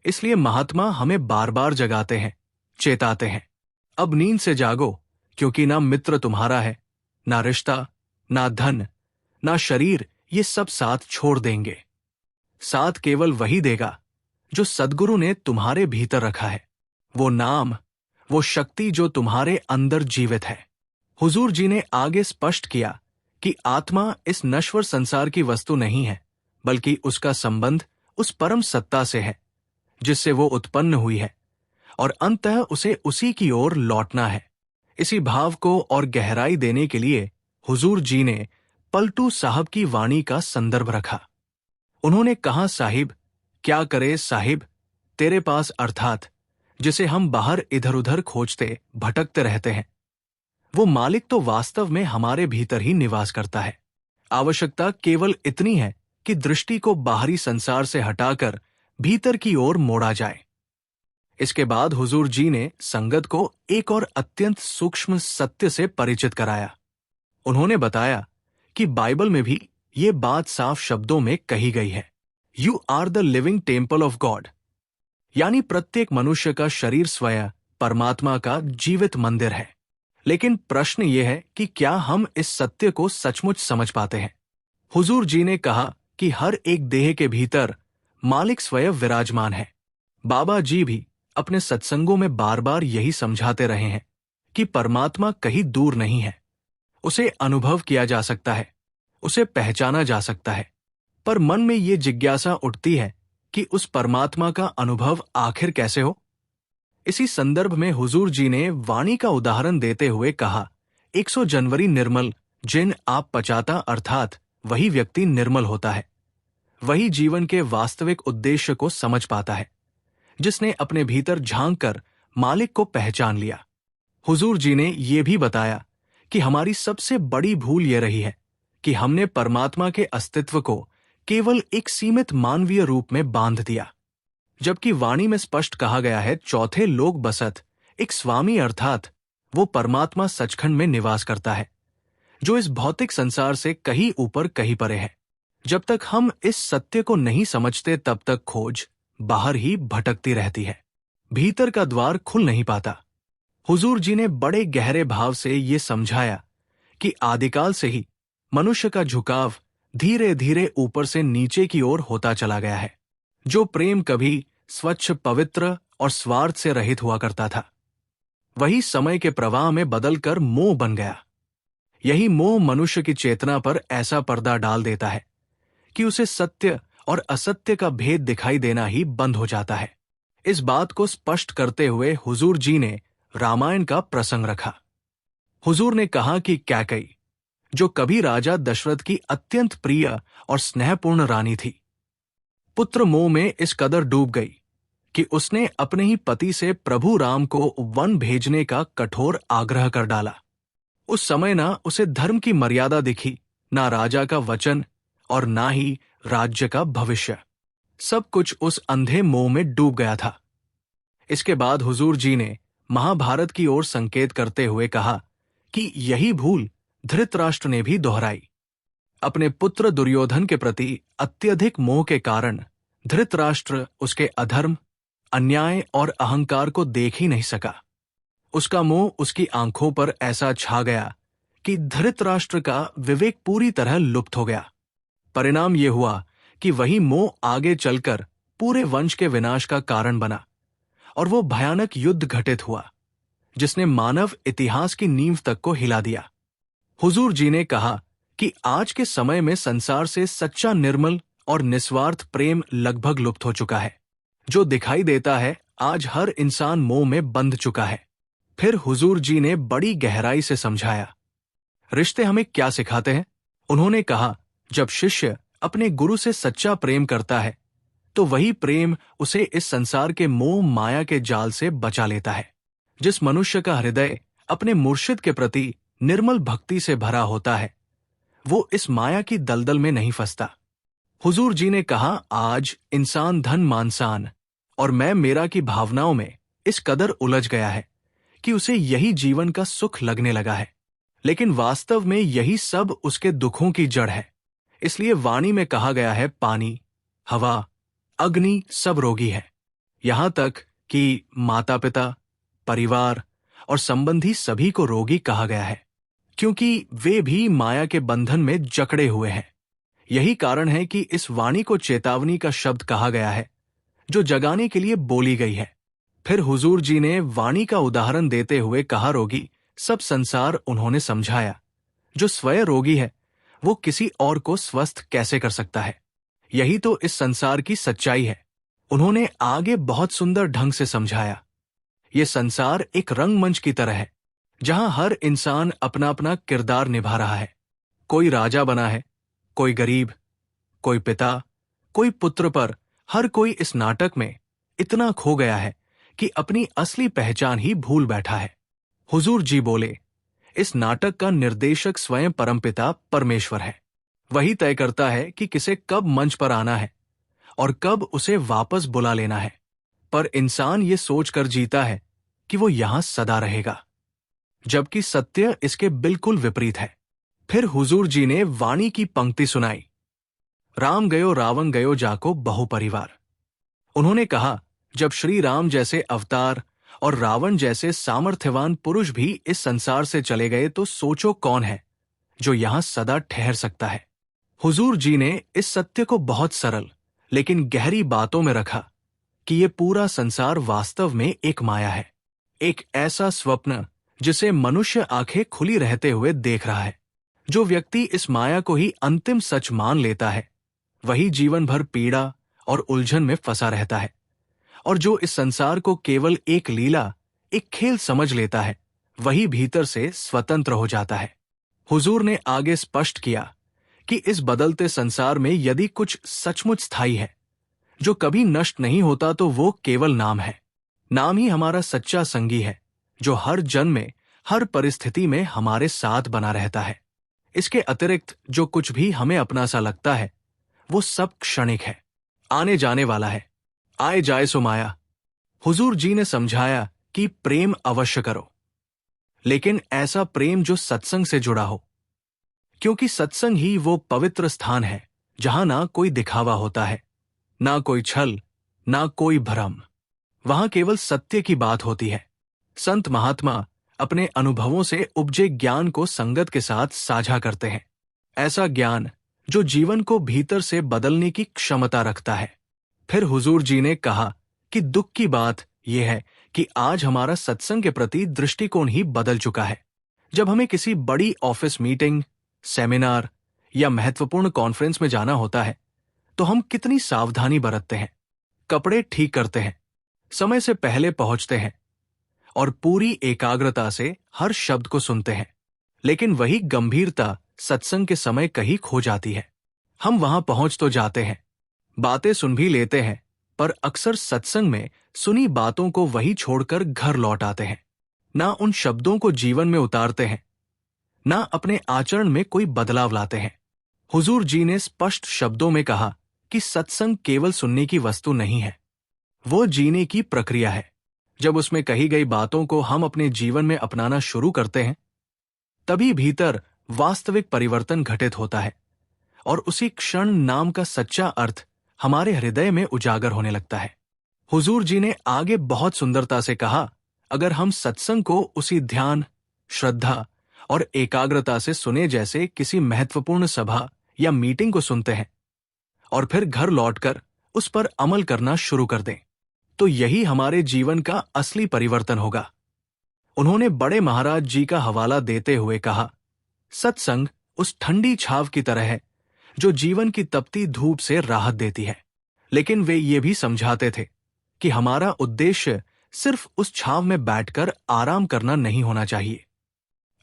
इसलिए महात्मा हमें बार बार जगाते हैं, चेताते हैं, अब नींद से जागो, क्योंकि ना मित्र तुम्हारा है, ना रिश्ता, ना धन, ना शरीर, ये सब साथ छोड़ देंगे। साथ केवल वही देगा जो सद्गुरु ने तुम्हारे भीतर रखा है, वो नाम, वो शक्ति जो तुम्हारे अंदर जीवित है। हुजूर जी ने आगे स्पष्ट किया कि आत्मा इस नश्वर संसार की वस्तु नहीं है, बल्कि उसका संबंध उस परम सत्ता से है जिससे वो उत्पन्न हुई है, और अंततः उसे उसी की ओर लौटना है। इसी भाव को और गहराई देने के लिए हुजूर जी ने पलटू साहब की वाणी का संदर्भ रखा। उन्होंने कहा, साहिब, क्या करे साहिब तेरे पास, अर्थात जिसे हम बाहर इधर उधर खोजते भटकते रहते हैं, वो मालिक तो वास्तव में हमारे भीतर ही निवास करता है। आवश्यकता केवल इतनी है कि दृष्टि को बाहरी संसार से हटाकर भीतर की ओर मोड़ा जाए। इसके बाद हुजूर जी ने संगत को एक और अत्यंत सूक्ष्म सत्य से परिचित कराया। उन्होंने बताया कि बाइबल में भी ये बात साफ शब्दों में कही गई है, you are the living temple of God, यानी प्रत्येक मनुष्य का शरीर स्वयं परमात्मा का जीवित मंदिर है। लेकिन प्रश्न ये है कि क्या हम इस सत्य को सचमुच समझ पाते हैं? हुजूर जी ने कहा कि हर एक देह के भीतर मालिक स्वयं विराजमान है। बाबा जी भी अपने सत्संगों में बार बार यही समझाते रहे हैं कि परमात्मा कहीं दूर नहीं है, उसे अनुभव किया जा सकता है, उसे पहचाना जा सकता है, पर मन में ये जिज्ञासा उठती है कि उस परमात्मा का अनुभव आखिर कैसे हो। इसी संदर्भ में हुजूर जी ने वाणी का उदाहरण देते हुए कहा, 100 जनवरी निर्मल जिन आप पचाता, अर्थात वही व्यक्ति निर्मल होता है, वही जीवन के वास्तविक उद्देश्य को समझ पाता है, जिसने अपने भीतर झांक कर मालिक को पहचान लिया। हुजूर जी ने यह भी बताया कि हमारी सबसे बड़ी भूल यह रही है कि हमने परमात्मा के अस्तित्व को केवल एक सीमित मानवीय रूप में बांध दिया, जबकि वाणी में स्पष्ट कहा गया है, चौथे लोक बसत एक स्वामी, अर्थात वो परमात्मा सचखंड में निवास करता है, जो इस भौतिक संसार से कहीं ऊपर कहीं परे है। जब तक हम इस सत्य को नहीं समझते, तब तक खोज बाहर ही भटकती रहती है, भीतर का द्वार खुल नहीं पाता। हुजूर जी ने बड़े गहरे भाव से ये समझाया कि आदिकाल से ही मनुष्य का झुकाव धीरे धीरे ऊपर से नीचे की ओर होता चला गया है। जो प्रेम कभी स्वच्छ, पवित्र और स्वार्थ से रहित हुआ करता था, वही समय के प्रवाह में बदलकर मोह बन गया। यही मोह मनुष्य की चेतना पर ऐसा पर्दा डाल देता है कि उसे सत्य और असत्य का भेद दिखाई देना ही बंद हो जाता है। इस बात को स्पष्ट करते हुए हुजूर जी ने रामायण का प्रसंग रखा। हुजूर ने कहा कि कैकई, जो कभी राजा दशरथ की अत्यंत प्रिय और स्नेहपूर्ण रानी थी, पुत्र मोह में इस कदर डूब गई कि उसने अपने ही पति से प्रभु राम को वन भेजने का कठोर आग्रह कर डाला। उस समय ना उसे धर्म की मर्यादा दिखी, ना राजा का वचन और ना ही राज्य का भविष्य। सब कुछ उस अंधे मोह में डूब गया था। इसके बाद हुजूर जी ने महाभारत की ओर संकेत करते हुए कहा कि यही भूल धृतराष्ट्र ने भी दोहराई। अपने पुत्र दुर्योधन के प्रति अत्यधिक मोह के कारण धृतराष्ट्र उसके अधर्म, अन्याय और अहंकार को देख ही नहीं सका। उसका मोह उसकी आंखों पर ऐसा छा गया कि धृतराष्ट्र का विवेक पूरी तरह लुप्त हो गया। परिणाम यह हुआ कि वही मोह आगे चलकर पूरे वंश के विनाश का कारण बना, और वो भयानक युद्ध घटित हुआ जिसने मानव इतिहास की नींव तक को हिला दिया। हुजूर जी ने कहा कि आज के समय में संसार से सच्चा, निर्मल और निस्वार्थ प्रेम लगभग लुप्त हो चुका है। जो दिखाई देता है, आज हर इंसान मोह में बंध चुका है। फिर हुजूर जी ने बड़ी गहराई से समझाया। रिश्ते हमें क्या सिखाते हैं? उन्होंने कहा, जब शिष्य अपने गुरु से सच्चा प्रेम करता है, तो वही प्रेम उसे इस संसार के मोह माया के जाल से बचा लेता है। जिस मनुष्य का हृदय अपने मुर्शिद के प्रति निर्मल भक्ति से भरा होता है, वो इस माया की दलदल में नहीं फंसता। हुजूर जी ने कहा, आज इंसान धन मानसान और मैं मेरा की भावनाओं में इस कदर उलझ गया है कि उसे यही जीवन का सुख लगने लगा है, लेकिन वास्तव में यही सब उसके दुखों की जड़ है। इसलिए वाणी में कहा गया है, पानी, हवा, अग्नि सब रोगी है। यहां तक कि माता पिता, परिवार और संबंधी सभी को रोगी कहा गया है, क्योंकि वे भी माया के बंधन में जकड़े हुए हैं। यही कारण है कि इस वाणी को चेतावनी का शब्द कहा गया है, जो जगाने के लिए बोली गई है। फिर हुजूर जी ने वाणी का उदाहरण देते हुए कहा, रोगी सब संसार उन्होंने समझाया, जो स्वयं रोगी है वो किसी और को स्वस्थ कैसे कर सकता है। यही तो इस संसार की सच्चाई है। उन्होंने आगे बहुत सुंदर ढंग से समझाया। ये संसार एक रंगमंच की तरह है, जहां हर इंसान अपना अपना किरदार निभा रहा है। कोई राजा बना है, कोई गरीब, कोई पिता, कोई पुत्र, पर हर कोई इस नाटक में इतना खो गया है कि अपनी असली पहचान ही भूल बैठा है। हुजूर जी बोले, इस नाटक का निर्देशक स्वयं परमपिता परमेश्वर है। वही तय करता है कि किसे कब मंच पर आना है और कब उसे वापस बुला लेना है, पर इंसान ये सोचकर जीता है कि वो यहां सदा रहेगा, जबकि सत्य इसके बिल्कुल विपरीत है। फिर हुजूर जी ने वाणी की पंक्ति सुनाई, राम गयो रावण गयो जाको बहु परिवार। उन्होंने कहा, जब श्री राम जैसे अवतार और रावण जैसे सामर्थ्यवान पुरुष भी इस संसार से चले गए, तो सोचो कौन है जो यहां सदा ठहर सकता है। हुजूर जी ने इस सत्य को बहुत सरल लेकिन गहरी बातों में रखा कि ये पूरा संसार वास्तव में एक माया है, एक ऐसा स्वप्न जिसे मनुष्य आंखें खुली रहते हुए देख रहा है। जो व्यक्ति इस माया को ही अंतिम सच मान लेता है, वही जीवन भर पीड़ा और उलझन में फंसा रहता है, और जो इस संसार को केवल एक लीला, एक खेल समझ लेता है, वही भीतर से स्वतंत्र हो जाता है। हुजूर ने आगे स्पष्ट किया कि इस बदलते संसार में यदि कुछ सचमुच स्थायी है, जो कभी नष्ट नहीं होता, तो वो केवल नाम है। नाम ही हमारा सच्चा संगी है, जो हर जन्म में, हर परिस्थिति में हमारे साथ बना रहता है। इसके अतिरिक्त जो कुछ भी हमें अपना सा लगता है, वो सब क्षणिक है, आने जाने वाला है। आए जाए सो माया। हुजूर जी ने समझाया कि प्रेम अवश्य करो, लेकिन ऐसा प्रेम जो सत्संग से जुड़ा हो, क्योंकि सत्संग ही वो पवित्र स्थान है जहां ना कोई दिखावा होता है, ना कोई छल, ना कोई भ्रम। वहां केवल सत्य की बात होती है। संत महात्मा अपने अनुभवों से उपजे ज्ञान को संगत के साथ साझा करते हैं, ऐसा ज्ञान जो जीवन को भीतर से बदलने की क्षमता रखता है। फिर हुजूर जी ने कहा कि दुख की बात यह है कि आज हमारा सत्संग के प्रति दृष्टिकोण ही बदल चुका है। जब हमें किसी बड़ी ऑफिस मीटिंग, सेमिनार या महत्वपूर्ण कॉन्फ्रेंस में जाना होता है, तो हम कितनी सावधानी बरतते हैं, कपड़े ठीक करते हैं, समय से पहले पहुंचते हैं और पूरी एकाग्रता से हर शब्द को सुनते हैं। लेकिन वही गंभीरता सत्संग के समय कहीं खो जाती है। हम वहां पहुंच तो जाते हैं, बातें सुन भी लेते हैं, पर अक्सर सत्संग में सुनी बातों को वही छोड़कर घर लौट आते हैं। ना उन शब्दों को जीवन में उतारते हैं, ना अपने आचरण में कोई बदलाव लाते हैं। हुजूर जी ने स्पष्ट शब्दों में कहा कि सत्संग केवल सुनने की वस्तु नहीं है, वो जीने की प्रक्रिया है। जब उसमें कही गई बातों को हम अपने जीवन में अपनाना शुरू करते हैं, तभी भीतर वास्तविक परिवर्तन घटित होता है और उसी क्षण नाम का सच्चा अर्थ हमारे हृदय में उजागर होने लगता है। हुजूर जी ने आगे बहुत सुंदरता से कहा, अगर हम सत्संग को उसी ध्यान, श्रद्धा और एकाग्रता से सुने जैसे किसी महत्वपूर्ण सभा या मीटिंग को सुनते हैं और फिर घर लौटकर उस पर अमल करना शुरू कर दें, तो यही हमारे जीवन का असली परिवर्तन होगा। उन्होंने बड़े महाराज जी का हवाला देते हुए कहा, सत्संग उस ठंडी छाव की तरह है जो जीवन की तपती धूप से राहत देती है। लेकिन वे ये भी समझाते थे कि हमारा उद्देश्य सिर्फ उस छाव में बैठकर आराम करना नहीं होना चाहिए।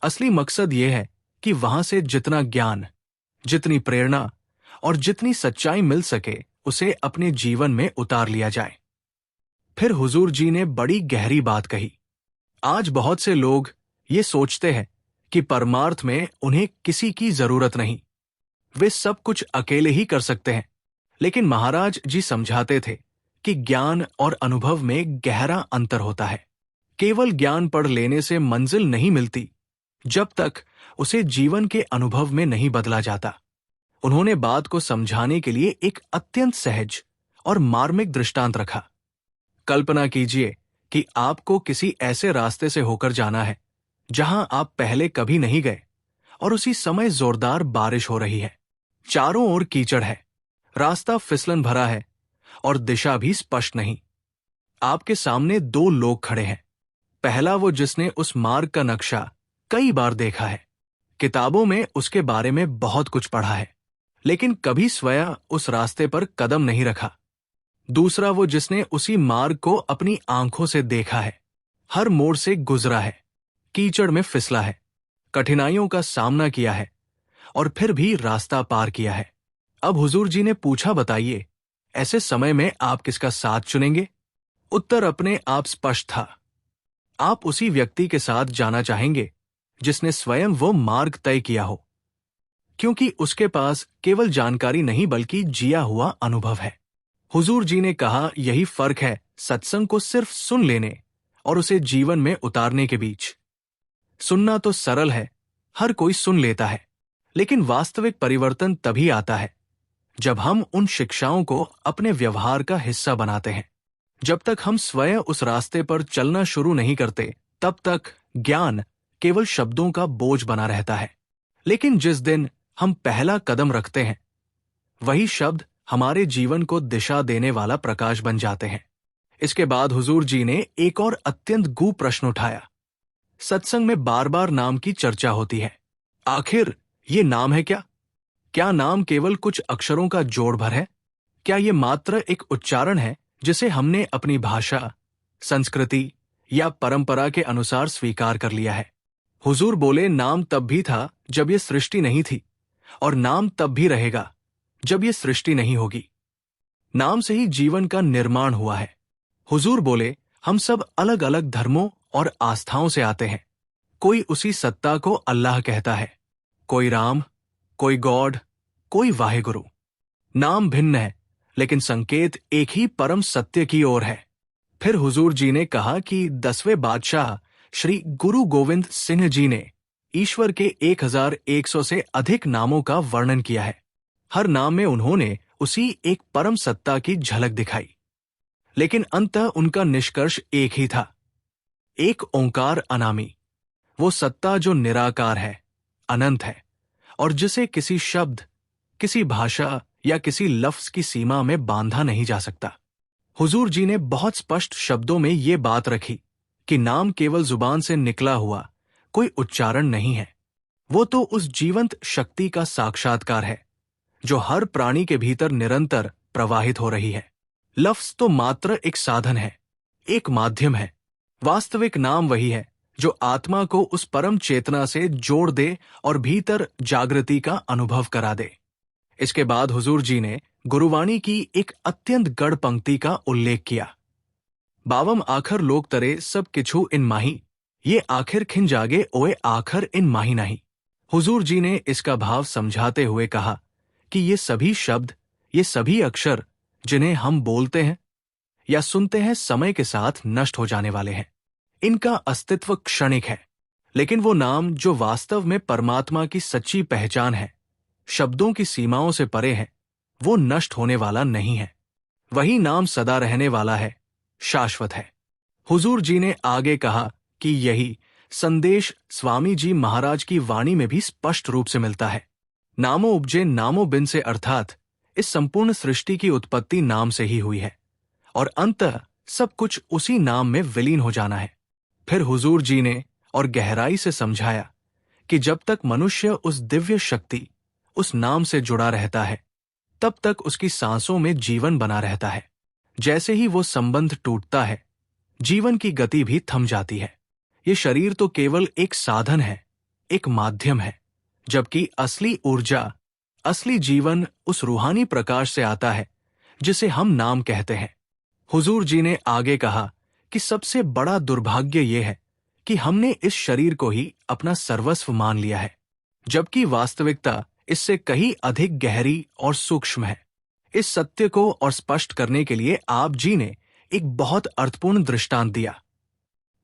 असली मकसद ये है कि वहां से जितना ज्ञान, जितनी प्रेरणा और जितनी सच्चाई मिल सके, उसे अपने जीवन में उतार लिया जाए। फिर हुजूर जी ने बड़ी गहरी बात कही। आज बहुत से लोग ये सोचते हैं कि परमार्थ में उन्हें किसी की जरूरत नहीं, वे सब कुछ अकेले ही कर सकते हैं। लेकिन महाराज जी समझाते थे कि ज्ञान और अनुभव में गहरा अंतर होता है। केवल ज्ञान पढ़ लेने से मंजिल नहीं मिलती जब तक उसे जीवन के अनुभव में नहीं बदला जाता। उन्होंने बात को समझाने के लिए एक अत्यंत सहज और मार्मिक दृष्टांत रखा। कल्पना कीजिए कि आपको किसी ऐसे रास्ते से होकर जाना है जहां आप पहले कभी नहीं गए और उसी समय जोरदार बारिश हो रही है। चारों ओर कीचड़ है, रास्ता फिसलन भरा है और दिशा भी स्पष्ट नहीं। आपके सामने दो लोग खड़े हैं। पहला वो जिसने उस मार्ग का नक्शा कई बार देखा है, किताबों में उसके बारे में बहुत कुछ पढ़ा है, लेकिन कभी स्वयं उस रास्ते पर कदम नहीं रखा। दूसरा वो जिसने उसी मार्ग को अपनी आंखों से देखा है, हर मोड़ से गुजरा है, कीचड़ में फिसला है, कठिनाइयों का सामना किया है और फिर भी रास्ता पार किया है। अब हुजूर जी ने पूछा, बताइए ऐसे समय में आप किसका साथ चुनेंगे? उत्तर अपने आप स्पष्ट था। आप उसी व्यक्ति के साथ जाना चाहेंगे जिसने स्वयं वो मार्ग तय किया हो, क्योंकि उसके पास केवल जानकारी नहीं बल्कि जिया हुआ अनुभव है। हुजूर जी ने कहा, यही फर्क है सत्संग को सिर्फ सुन लेने और उसे जीवन में उतारने के बीच। सुनना तो सरल है, हर कोई सुन लेता है, लेकिन वास्तविक परिवर्तन तभी आता है जब हम उन शिक्षाओं को अपने व्यवहार का हिस्सा बनाते हैं। जब तक हम स्वयं उस रास्ते पर चलना शुरू नहीं करते, तब तक ज्ञान केवल शब्दों का बोझ बना रहता है। लेकिन जिस दिन हम पहला कदम रखते हैं, वही शब्द हमारे जीवन को दिशा देने वाला प्रकाश बन जाते हैं। इसके बाद हुजूर जी ने एक और अत्यंत गूढ़ प्रश्न उठाया। सत्संग में बार बार नाम की चर्चा होती है। आखिर ये नाम है क्या? क्या नाम केवल कुछ अक्षरों का जोड़ भर है? क्या ये मात्र एक उच्चारण है जिसे हमने अपनी भाषा, संस्कृति या परंपरा के अनुसार स्वीकार कर लिया है? हुजूर बोले, नाम तब भी था जब ये सृष्टि नहीं थी, और नाम तब भी रहेगा जब ये सृष्टि नहीं होगी। नाम से ही जीवन का निर्माण हुआ है। हुजूर बोले, हम सब अलग अलग धर्मों और आस्थाओं से आते हैं। कोई उसी सत्ता को अल्लाह कहता है, कोई राम, कोई गॉड, कोई वाहेगुरु। नाम भिन्न है, लेकिन संकेत एक ही परम सत्य की ओर है। फिर हुजूर जी ने कहा कि 10वें बादशाह श्री गुरु गोविंद सिंह जी ने ईश्वर के 1100 से अधिक नामों का वर्णन किया है। हर नाम में उन्होंने उसी एक परम सत्ता की झलक दिखाई, लेकिन अंततः उनका निष्कर्ष एक ही था, एक ओंकार अनामी, वो सत्ता जो निराकार है, अनंत है और जिसे किसी शब्द, किसी भाषा या किसी लफ्ज की सीमा में बांधा नहीं जा सकता। हुजूर जी ने बहुत स्पष्ट शब्दों में ये बात रखी कि नाम केवल जुबान से निकला हुआ कोई उच्चारण नहीं है, वो तो उस जीवंत शक्ति का साक्षात्कार है जो हर प्राणी के भीतर निरंतर प्रवाहित हो रही है। लफ्ज तो मात्र एक साधन है, एक माध्यम है। वास्तविक नाम वही है जो आत्मा को उस परम चेतना से जोड़ दे और भीतर जागृति का अनुभव करा दे। इसके बाद हुजूर जी ने गुरुवाणी की एक अत्यंत गढ़ पंक्ति का उल्लेख किया। बावम आखर लोग तरे सब किछु इन माही, ये आखिर खिन जागे ओए आखर इन माही नहीं। हुजूर जी ने इसका भाव समझाते हुए कहा कि ये सभी शब्द, ये सभी अक्षर जिन्हें हम बोलते हैं या सुनते हैं, समय के साथ नष्ट हो जाने वाले हैं। इनका अस्तित्व क्षणिक है, लेकिन वो नाम जो वास्तव में परमात्मा की सच्ची पहचान है, शब्दों की सीमाओं से परे है, वो नष्ट होने वाला नहीं है। वही नाम सदा रहने वाला है, शाश्वत है। हुजूर जी ने आगे कहा कि यही संदेश स्वामी जी महाराज की वाणी में भी स्पष्ट रूप से मिलता है। नामो उपजे नामो बिन से, अर्थात इस संपूर्ण सृष्टि की उत्पत्ति नाम से ही हुई है और अंततः सब कुछ उसी नाम में विलीन हो जाना है। फिर हुजूर जी ने और गहराई से समझाया कि जब तक मनुष्य उस दिव्य शक्ति, उस नाम से जुड़ा रहता है, तब तक उसकी सांसों में जीवन बना रहता है। जैसे ही वो संबंध टूटता है, जीवन की गति भी थम जाती है। ये शरीर तो केवल एक साधन है, एक माध्यम है, जबकि असली ऊर्जा, असली जीवन उस रूहानी प्रकाश से आता है जिसे हम नाम कहते हैं। हुजूर जी ने आगे कहा कि सबसे बड़ा दुर्भाग्य ये है कि हमने इस शरीर को ही अपना सर्वस्व मान लिया है, जबकि वास्तविकता इससे कहीं अधिक गहरी और सूक्ष्म है। इस सत्य को और स्पष्ट करने के लिए आप जी ने एक बहुत अर्थपूर्ण दृष्टांत दिया।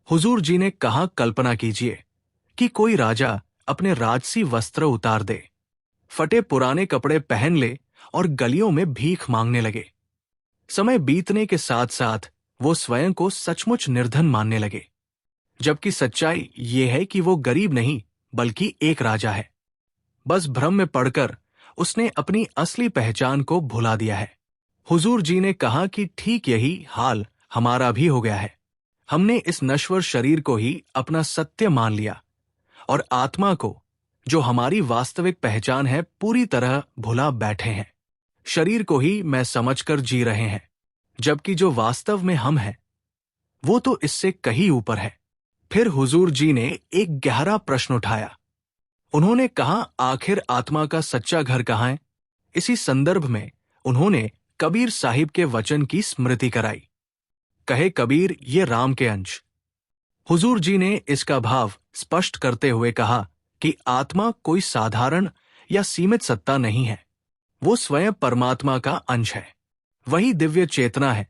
हुजूर जी ने कहा, कल्पना कीजिए कि कोई राजा अपने राजसी वस्त्र उतार दे, फटे पुराने कपड़े पहन ले और गलियों में भीख मांगने लगे। समय बीतने के साथ साथ वो स्वयं को सचमुच निर्धन मानने लगे, जबकि सच्चाई ये है कि वो गरीब नहीं बल्कि एक राजा है। बस भ्रम में पड़कर उसने अपनी असली पहचान को भुला दिया है। हुजूर जी ने कहा कि ठीक यही हाल हमारा भी हो गया है। हमने इस नश्वर शरीर को ही अपना सत्य मान लिया और आत्मा को, जो हमारी वास्तविक पहचान है, पूरी तरह भुला बैठे हैं। शरीर को ही मैं समझकर जी रहे हैं, जबकि जो वास्तव में हम हैं वो तो इससे कहीं ऊपर है। फिर हुजूर जी ने एक गहरा प्रश्न उठाया। उन्होंने कहा, आखिर आत्मा का सच्चा घर कहाँ है? इसी संदर्भ में उन्होंने कबीर साहिब के वचन की स्मृति कराई। कहे कबीर, ये राम के अंश। हुजूर जी ने इसका भाव स्पष्ट करते हुए कहा कि आत्मा कोई साधारण या सीमित सत्ता नहीं है, वो स्वयं परमात्मा का अंश है। वही दिव्य चेतना है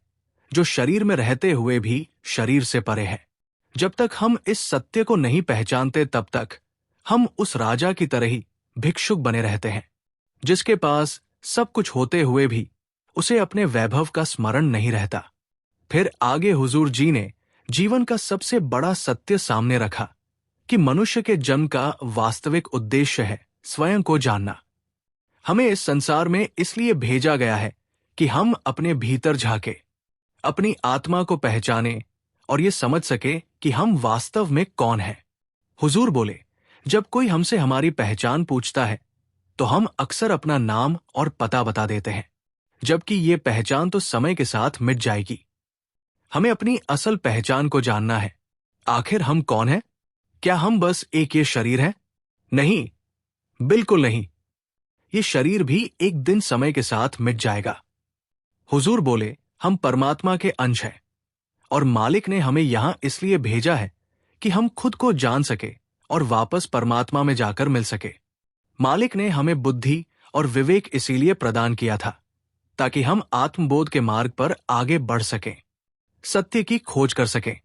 जो शरीर में रहते हुए भी शरीर से परे है। जब तक हम इस सत्य को नहीं पहचानते, तब तक हम उस राजा की तरह ही भिक्षुक बने रहते हैं, जिसके पास सब कुछ होते हुए भी उसे अपने वैभव का स्मरण नहीं रहता। फिर आगे हुजूर जी ने जीवन का सबसे बड़ा सत्य सामने रखा कि मनुष्य के जन्म का वास्तविक उद्देश्य है स्वयं को जानना। हमें इस संसार में इसलिए भेजा गया है कि हम अपने भीतर झांके, अपनी आत्मा को पहचाने और ये समझ सके कि हम वास्तव में कौन हैं। हुजूर बोले, जब कोई हमसे हमारी पहचान पूछता है तो हम अक्सर अपना नाम और पता बता देते हैं, जबकि ये पहचान तो समय के साथ मिट जाएगी। हमें अपनी असल पहचान को जानना है। आखिर हम कौन हैं? क्या हम बस एक ये शरीर हैं? नहीं, बिल्कुल नहीं। ये शरीर भी एक दिन समय के साथ मिट जाएगा। हुजूर बोले, हम परमात्मा के अंश हैं और मालिक ने हमें यहां इसलिए भेजा है कि हम खुद को जान सके और वापस परमात्मा में जाकर मिल सके। मालिक ने हमें बुद्धि और विवेक इसीलिए प्रदान किया था ताकि हम आत्मबोध के मार्ग पर आगे बढ़ सकें, सत्य की खोज कर सकें।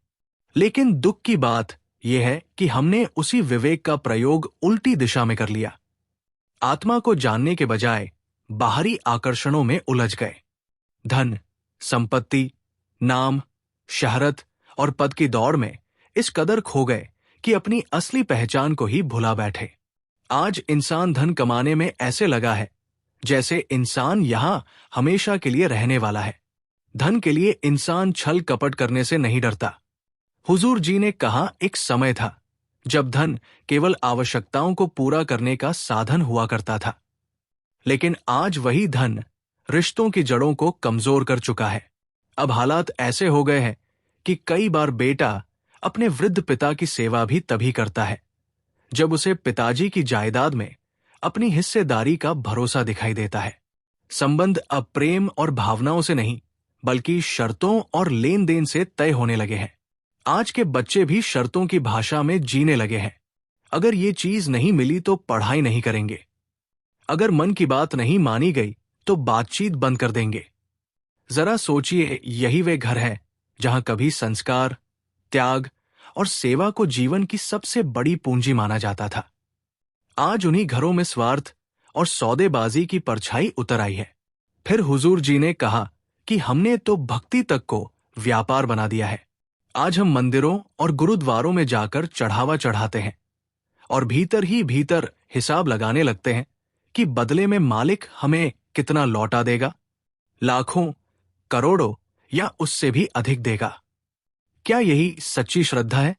लेकिन दुख की बात यह है कि हमने उसी विवेक का प्रयोग उल्टी दिशा में कर लिया। आत्मा को जानने के बजाय बाहरी आकर्षणों में उलझ गए। धन, संपत्ति, नाम, शहरत और पद की दौड़ में इस कदर खो गए कि अपनी असली पहचान को ही भुला बैठे। आज इंसान धन कमाने में ऐसे लगा है जैसे इंसान यहां हमेशा के लिए रहने वाला है। धन के लिए इंसान छल कपट करने से नहीं डरता। हुजूर जी ने कहा, एक समय था जब धन केवल आवश्यकताओं को पूरा करने का साधन हुआ करता था, लेकिन आज वही धन रिश्तों की जड़ों को कमजोर कर चुका है। अब हालात ऐसे हो गए हैं कि कई बार बेटा अपने वृद्ध पिता की सेवा भी तभी करता है जब उसे पिताजी की जायदाद में अपनी हिस्सेदारी का भरोसा दिखाई देता है। संबंध अब प्रेम और भावनाओं से नहीं बल्कि शर्तों और लेन देन से तय होने लगे हैं। आज के बच्चे भी शर्तों की भाषा में जीने लगे हैं। अगर ये चीज नहीं मिली तो पढ़ाई नहीं करेंगे, अगर मन की बात नहीं मानी गई तो बातचीत बंद कर देंगे। जरा सोचिए, यही वे घर हैं जहां कभी संस्कार, त्याग और सेवा को जीवन की सबसे बड़ी पूंजी माना जाता था। आज उन्हीं घरों में स्वार्थ और सौदेबाजी की परछाई उतर आई है। फिर हुजूर जी ने कहा कि हमने तो भक्ति तक को व्यापार बना दिया है। आज हम मंदिरों और गुरुद्वारों में जाकर चढ़ावा चढ़ाते हैं और भीतर ही भीतर हिसाब लगाने लगते हैं कि बदले में मालिक हमें कितना लौटा देगा, लाखों, करोड़ों या उससे भी अधिक देगा। क्या यही सच्ची श्रद्धा है?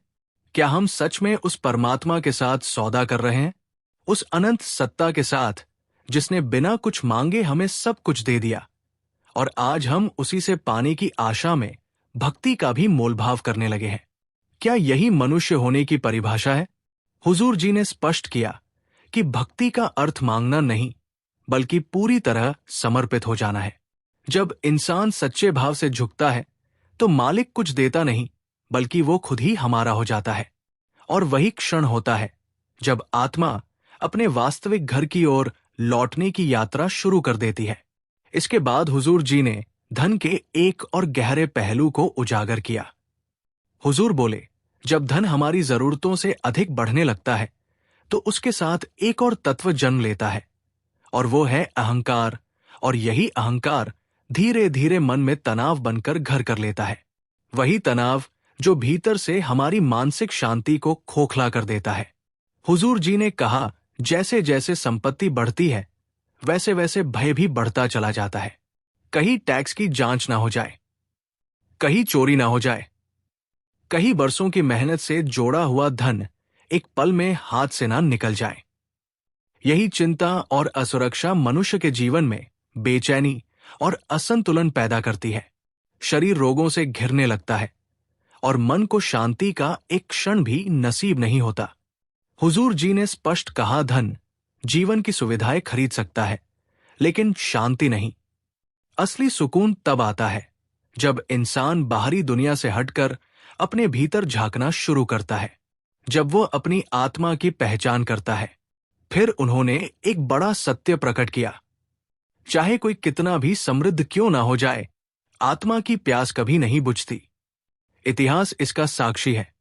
क्या हम सच में उस परमात्मा के साथ सौदा कर रहे हैं, उस अनंत सत्ता के साथ जिसने बिना कुछ मांगे हमें सब कुछ दे दिया और आज हम उसी से पाने की आशा में भक्ति का भी मोलभाव करने लगे हैं? क्या यही मनुष्य होने की परिभाषा है? हुजूर जी ने स्पष्ट किया कि भक्ति का अर्थ मांगना नहीं बल्कि पूरी तरह समर्पित हो जाना है। जब इंसान सच्चे भाव से झुकता है तो मालिक कुछ देता नहीं बल्कि वो खुद ही हमारा हो जाता है। और वही क्षण होता है जब आत्मा अपने वास्तविक घर की ओर लौटने की यात्रा शुरू कर देती है। इसके बाद हुजूर जी ने धन के एक और गहरे पहलू को उजागर किया। हुजूर बोले, जब धन हमारी जरूरतों से अधिक बढ़ने लगता है तो उसके साथ एक और तत्व जन्म लेता है, और वो है अहंकार। और यही अहंकार धीरे धीरे मन में तनाव बनकर घर कर लेता है। वही तनाव जो भीतर से हमारी मानसिक शांति को खोखला कर देता है। हुजूर जी ने कहा, जैसे जैसे संपत्ति बढ़ती है वैसे वैसे भय भी बढ़ता चला जाता है। कहीं टैक्स की जांच ना हो जाए, कहीं चोरी ना हो जाए, कहीं बरसों की मेहनत से जोड़ा हुआ धन एक पल में हाथ से ना निकल जाए। यही चिंता और असुरक्षा मनुष्य के जीवन में बेचैनी और असंतुलन पैदा करती है। शरीर रोगों से घिरने लगता है और मन को शांति का एक क्षण भी नसीब नहीं होता। हुजूर जी ने स्पष्ट कहा, धन जीवन की सुविधाएं खरीद सकता है लेकिन शांति नहीं। असली सुकून तब आता है जब इंसान बाहरी दुनिया से हटकर अपने भीतर झांकना शुरू करता है, जब वो अपनी आत्मा की पहचान करता है। फिर उन्होंने एक बड़ा सत्य प्रकट किया, चाहे कोई कितना भी समृद्ध क्यों ना हो जाए, आत्मा की प्यास कभी नहीं बुझती। इतिहास इसका साक्षी है।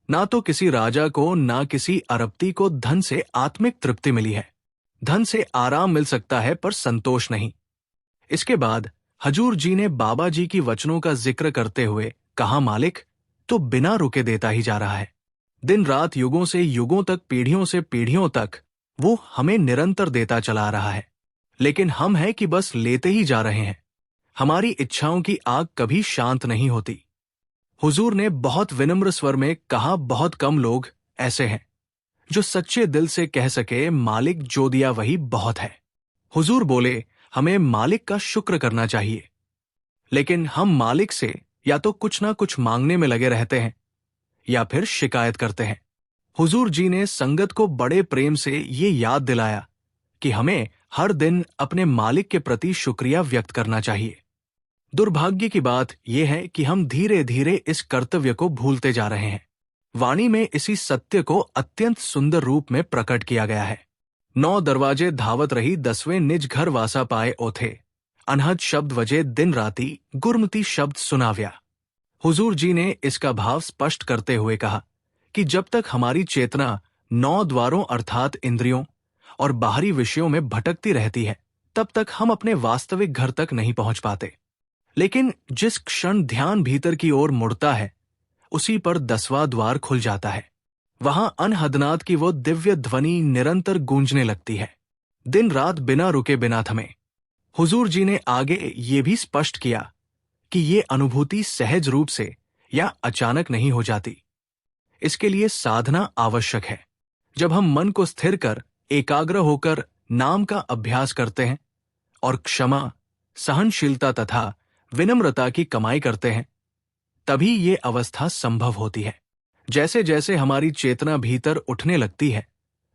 ना तो किसी राजा को ना किसी अरबती को धन से आत्मिक तृप्ति मिली है। धन से आराम मिल सकता है पर संतोष नहीं। इसके बाद हजूर जी ने बाबा जी की वचनों का जिक्र करते हुए कहा, मालिक तो बिना रुके देता ही जा रहा है। दिन रात, युगों से युगों तक, पीढ़ियों से पीढ़ियों तक वो हमें निरंतर देता चला रहा है, लेकिन हम हैं कि बस लेते ही जा रहे हैं। हमारी इच्छाओं की आग कभी शांत नहीं होती। हुजूर ने बहुत विनम्र स्वर में कहा, बहुत कम लोग ऐसे हैं जो सच्चे दिल से कह सके, मालिक जो दिया वही बहुत है। हुजूर बोले, हमें मालिक का शुक्र करना चाहिए, लेकिन हम मालिक से या तो कुछ ना कुछ मांगने में लगे रहते हैं या फिर शिकायत करते हैं। हुजूर जी ने संगत को बड़े प्रेम से ये याद दिलाया कि हमें हर दिन अपने मालिक के प्रति शुक्रिया व्यक्त करना चाहिए। दुर्भाग्य की बात यह है कि हम धीरे धीरे इस कर्तव्य को भूलते जा रहे हैं। वाणी में इसी सत्य को अत्यंत सुंदर रूप में प्रकट किया गया है। 9 दरवाजे धावत रही 10वें निज घर वासा पाए ओथे, अनहद शब्द वजे दिन राती गुरमती शब्द सुनाव्या। हुजूर जी ने इसका भाव स्पष्ट करते हुए कहा कि जब तक हमारी चेतना 9 द्वारों अर्थात इंद्रियों और बाहरी विषयों में भटकती रहती है, तब तक हम अपने वास्तविक घर तक नहीं पहुंच पाते। लेकिन जिस क्षण ध्यान भीतर की ओर मुड़ता है, उसी पर 10वां द्वार खुल जाता है। वहां अनहदनाद की वो दिव्य ध्वनि निरंतर गूंजने लगती है, दिन रात बिना रुके बिना थमे। हुजूर जी ने आगे ये भी स्पष्ट किया कि ये अनुभूति सहज रूप से या अचानक नहीं हो जाती। इसके लिए साधना आवश्यक है। जब हम मन को स्थिर कर एकाग्र होकर नाम का अभ्यास करते हैं और क्षमा, सहनशीलता तथा विनम्रता की कमाई करते हैं, तभी ये अवस्था संभव होती है। जैसे जैसे हमारी चेतना भीतर उठने लगती है,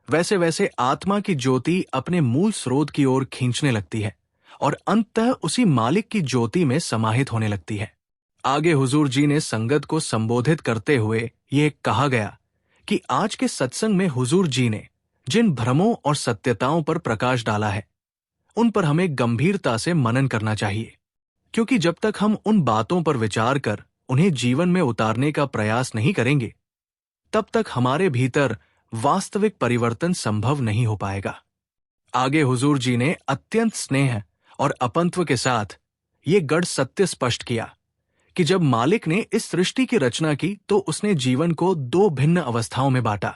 वैसे वैसे आत्मा की ज्योति अपने मूल स्रोत की ओर खींचने लगती है और अंततः उसी मालिक की ज्योति में समाहित होने लगती है। आगे हुजूर जी ने संगत को संबोधित करते हुए ये कहा गया कि आज के सत्संग में हुजूर जी ने जिन भ्रमों और सत्यताओं पर प्रकाश डाला है, उन पर हमें गंभीरता से मनन करना चाहिए, क्योंकि जब तक हम उन बातों पर विचार कर उन्हें जीवन में उतारने का प्रयास नहीं करेंगे, तब तक हमारे भीतर वास्तविक परिवर्तन संभव नहीं हो पाएगा। आगे हुजूर जी ने अत्यंत स्नेह और अपंत्व के साथ ये गढ़ सत्य स्पष्ट किया कि जब मालिक ने इस सृष्टि की रचना की तो उसने जीवन को 2 भिन्न अवस्थाओं में बांटा।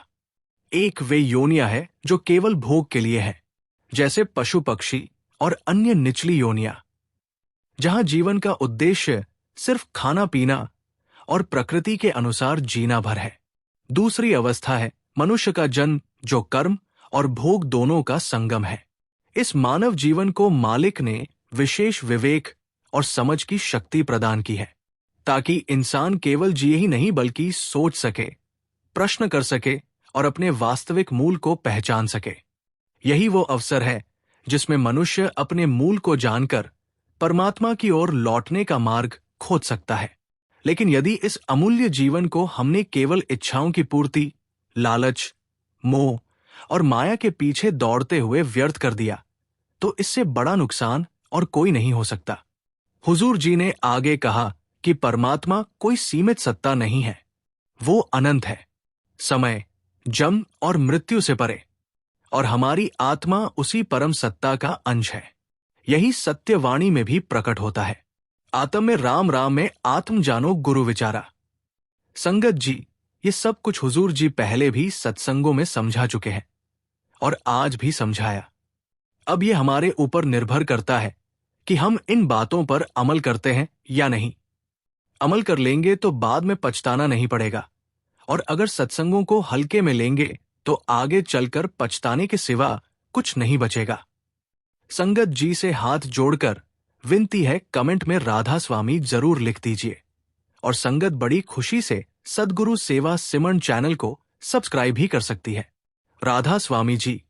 एक वे योनियां है जो केवल भोग के लिए है, जैसे पशु पक्षी और अन्य निचली योनियां, जहां जीवन का उद्देश्य सिर्फ खाना पीना और प्रकृति के अनुसार जीना भर है। दूसरी अवस्था है मनुष्य का जन्म, जो कर्म और भोग दोनों का संगम है। इस मानव जीवन को मालिक ने विशेष विवेक और समझ की शक्ति प्रदान की है, ताकि इंसान केवल जिए ही नहीं बल्कि सोच सके, प्रश्न कर सके और अपने वास्तविक मूल को पहचान सके। यही वो अवसर है जिसमें मनुष्य अपने मूल को जानकर परमात्मा की ओर लौटने का मार्ग खोज सकता है। लेकिन यदि इस अमूल्य जीवन को हमने केवल इच्छाओं की पूर्ति, लालच, मोह और माया के पीछे दौड़ते हुए व्यर्थ कर दिया तो इससे बड़ा नुकसान और कोई नहीं हो सकता। हुजूर जी ने आगे कहा कि परमात्मा कोई सीमित सत्ता नहीं है, वो अनंत है, समय, जन्म और मृत्यु से परे, और हमारी आत्मा उसी परम सत्ता का अंश है। यही सत्यवाणी में भी प्रकट होता है। आत्म में राम, राम में आत्म जानो गुरु विचारा। संगत जी, ये सब कुछ हुजूर जी पहले भी सत्संगों में समझा चुके हैं और आज भी समझाया। अब ये हमारे ऊपर निर्भर करता है कि हम इन बातों पर अमल करते हैं या नहीं। अमल कर लेंगे तो बाद में पछताना नहीं पड़ेगा, और अगर सत्संगों को हल्के में लेंगे तो आगे चलकर पछताने के सिवा कुछ नहीं बचेगा। संगत जी से हाथ जोड़कर विनती है, कमेंट में राधा स्वामी जरूर लिख दीजिए, और संगत बड़ी खुशी से सद्गुरु सेवा सिमरन चैनल को सब्सक्राइब भी कर सकती है। राधा स्वामी जी।